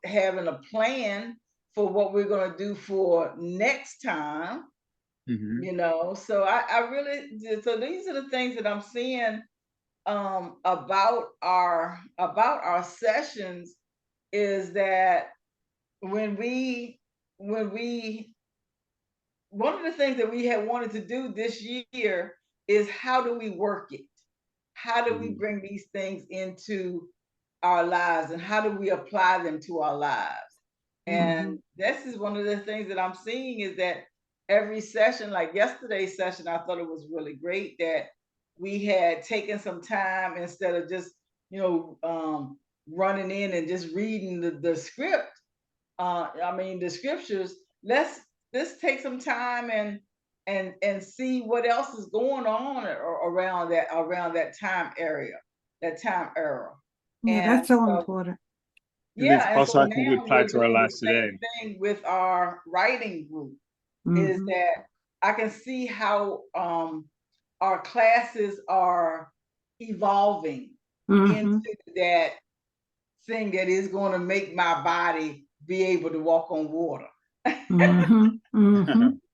having a plan for what we're going to do for next time. So I really, so these are the things that I'm seeing about our sessions, is that when we one of the things that we had wanted to do this year is, how do we work it? How do we bring these things into our lives, and how do we apply them to our lives? And this is one of the things that I'm seeing, is that every session, like yesterday's session, I thought it was really great that we had taken some time, instead of just, running in and just reading the script. The scriptures. Let's take some time and see what else is going on around that time era. Yeah, And that's so so, important. And then yeah, and so also I can now apply we're to our doing the lives today. same thing with our writing group, is that I can see how our classes are evolving into that thing that is going to make my body be able to walk on water.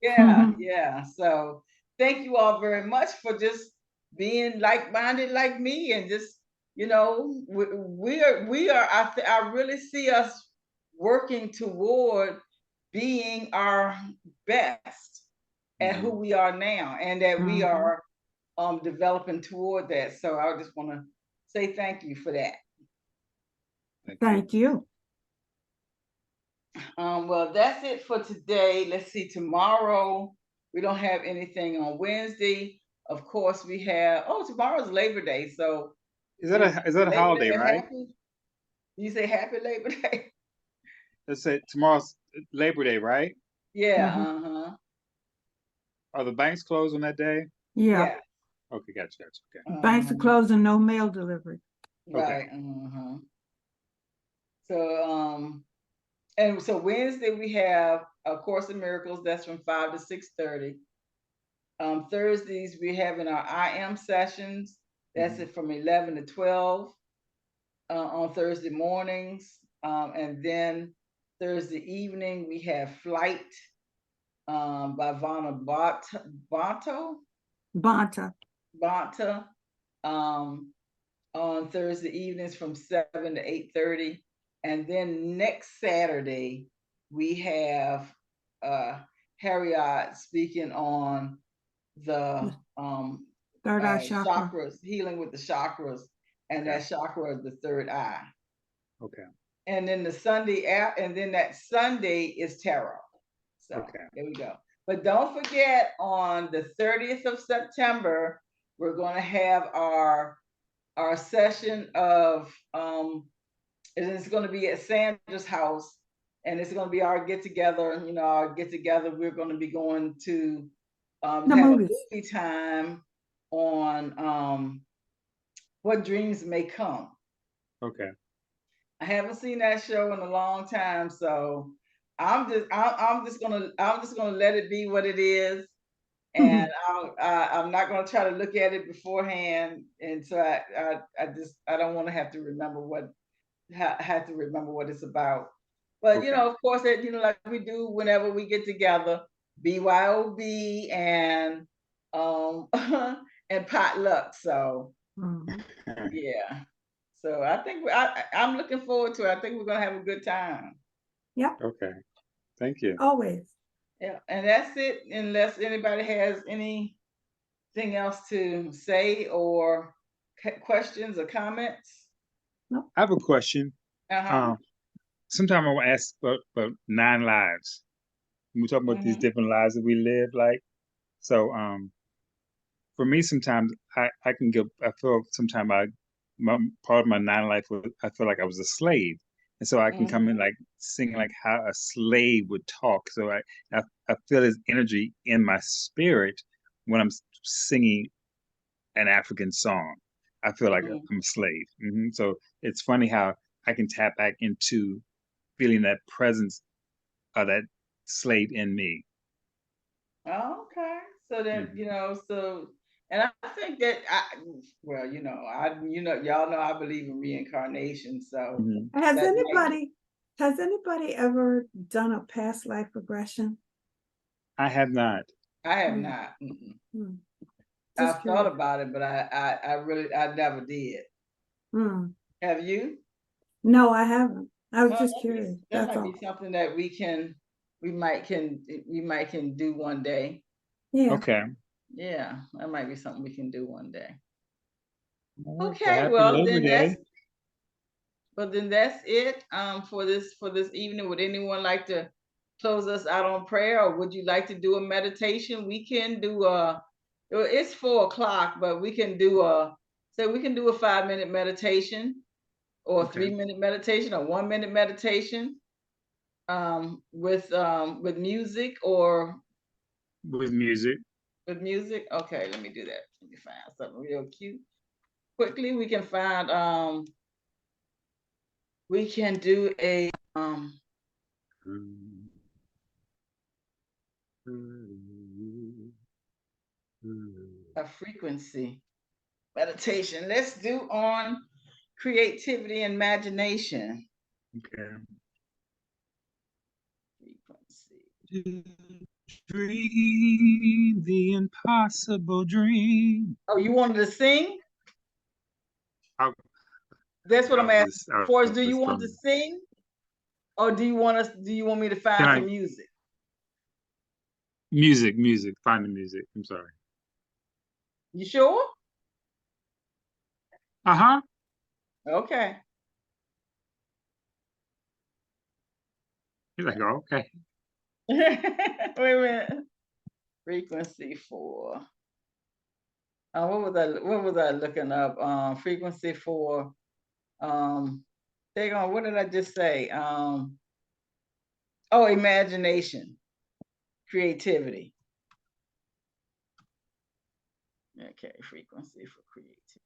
Yeah. So thank you all very much for just being like-minded like me, and just, we are. I really see us working toward being our best at who we are now, and that we are developing toward that. So I just want to say thank you for that. Thank you. Well, that's it for today. Let's see, tomorrow we don't have anything. On Wednesday, of course, we have, tomorrow's Labor Day. So is that a holiday, right? You say happy Labor Day? Let's say tomorrow's Labor Day, right? Yeah. Are the banks closed on that day? Yeah. Okay, gotcha. Okay. Banks are closed and no mail delivery. Right. So and so Wednesday we have A Course in Miracles. That's from 5 to 6:30. Thursdays we're having our I Am sessions. That's it, from 11 to 12 on Thursday mornings. And then Thursday evening we have Flight by Vana Banta. On Thursday evenings from 7 to 8:30. And then next Saturday, we have Harriet speaking on the third eye chakra. chakras, healing with the chakras, and that chakra is the third eye. Okay. And then that Sunday is tarot. So there we go. But don't forget, on the 30th of September, we're going to have our session of it's going to be at Sandra's house, and it's going to be our get together. We're going to be going to have a movie time on What Dreams May Come. Okay. I haven't seen that show in a long time, so I'm just gonna let it be what it is. And I'm not going to try to look at it beforehand, and so I don't want to have to remember what it's about. But of course, that like we do whenever we get together, BYOB and and potluck. So yeah. So I think I'm looking forward to it. I think we're gonna have a good time. Yeah. Okay. Thank you. Always. Yeah, and that's it. Unless anybody has anything else to say, or questions or comments. No. I have a question. Sometimes I will ask about 9 lives. We talk about these different lives that we live, like. So for me, sometimes I feel sometimes part of my 9 life I feel like I was a slave. And so I can come in like sing like how a slave would talk. So I feel his energy in my spirit when I'm singing an African song. I feel like I'm a slave. So it's funny how I can tap back into feeling that presence of that slave in me. Okay. So then, and I think that y'all know I believe in reincarnation. So has anybody Has anybody ever done a past life regression? I have not. I have Mm. not. Mm-mm. Hmm. I've Just thought curious. about it, but I never did. Hmm. Have you? No, I haven't. I was Well, just curious. that That's might be all. something that we might can do one day. Yeah. Okay. Yeah, that might be something we can do one day. Well, Okay, happy well Labor then Day. that's it for this evening. Would anyone like to close us out on prayer, or would you like to do a meditation? We can do it's 4 o'clock, but we can do a 5-minute meditation, or a Okay. 3-minute meditation, or 1-minute meditation, with music, or With music. with music. Okay, let me do that. Let me find something real cute. Quickly, we can do a frequency meditation. Let's do on creativity and imagination. Okay. Frequency. Dream the impossible dream. Oh, you wanted to sing? I, That's what I I'm asking. was I Forrest, do you was want to from. sing, or do you want me to Can find I some music? music? Find the music. I'm sorry. You sure? Uh-huh. Okay. He's like, oh, okay. Wait a minute. Frequency for what was I looking up? Frequency for what did I just say? Imagination, creativity. Okay, frequency for creativity.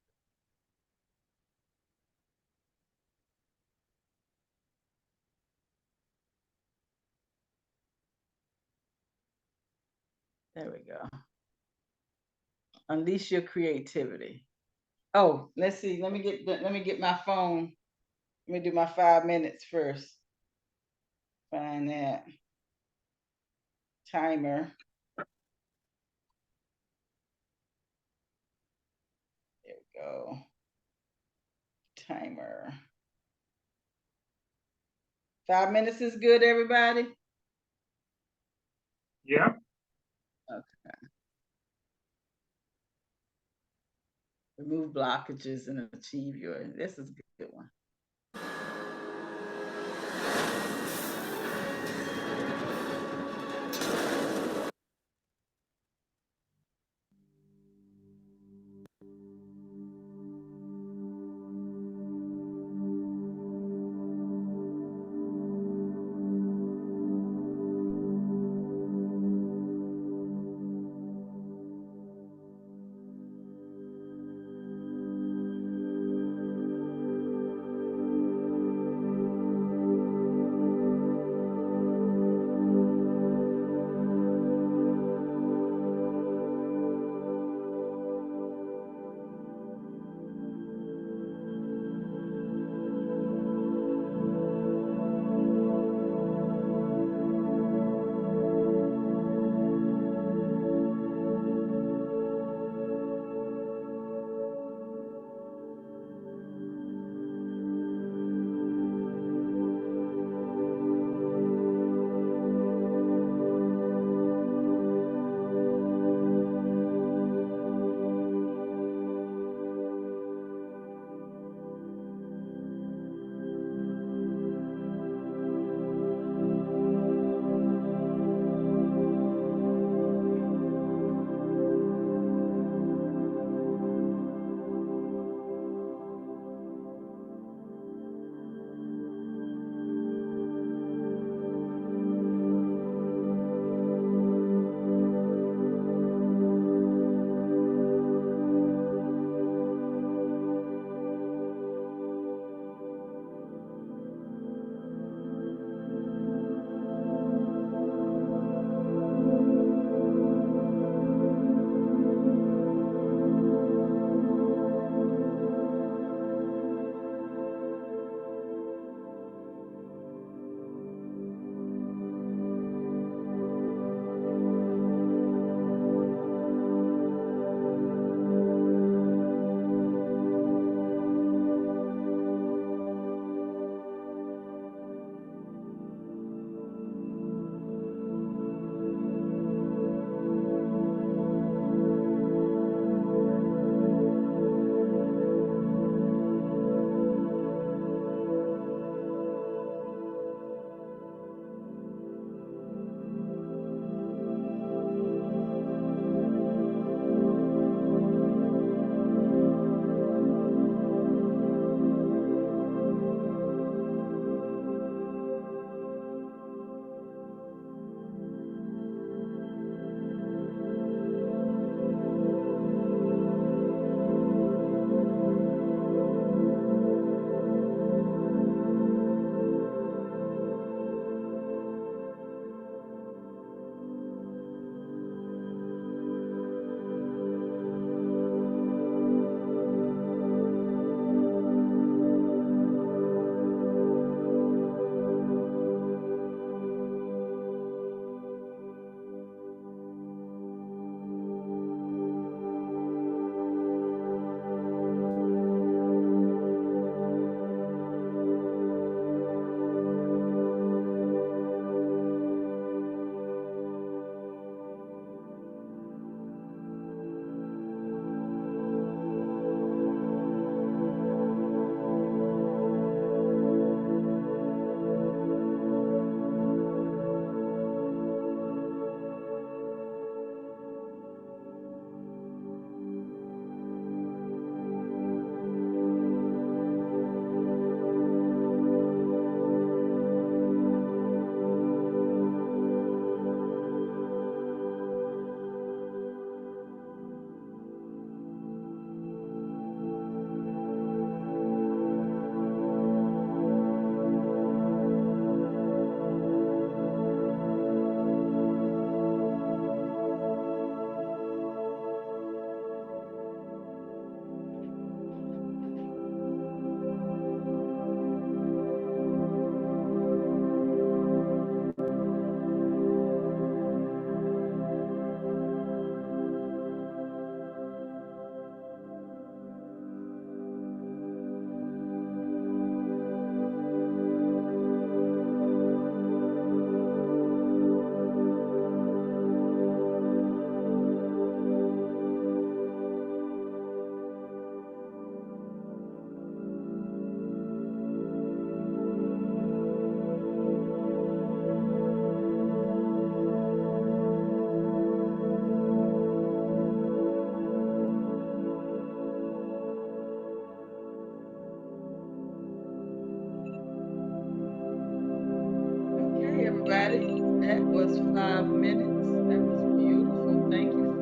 There we go. Unleash your creativity. Oh, let's see. Let me get my phone. Let me do my 5 minutes first. Find that timer. There we go. Timer. 5 minutes is good, everybody. Yeah. Okay. Remove blockages and achieve your. This is a good one.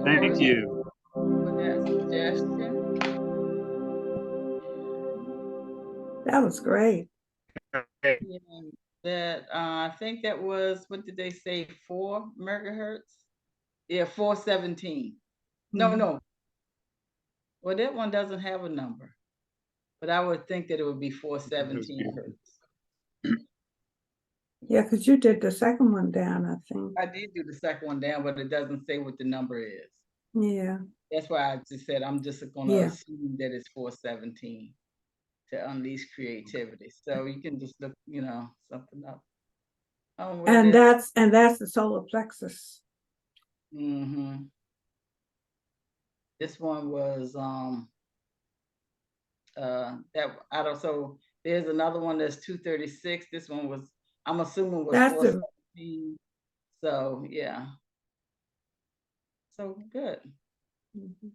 Thank you. for that suggestion. That was great. Yeah, that I think that was, what did they say, 4 megahertz? Yeah, 417. No, Mhm. no. Well, that one doesn't have a number, but I would think that it would be 417 hertz. Yeah, because you did the second one down, I think. I did do the second one down, but it doesn't say what the number is. Yeah, That's why I just said I'm just gonna Yeah. assume that it's 417 to unleash creativity. So you can just look, something up. Oh, well, and that's the solar plexus. mm-hmm. This one was that I don't, so there's another one that's 236. This one was, I'm assuming, was That's the 417. So yeah. So good. Mhm.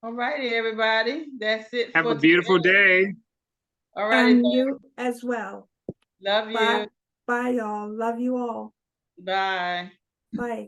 All righty, everybody. That's it Have for a beautiful today. day. All righty. And you as well. Love Bye, you. bye, y'all. Love you all. Bye. Bye.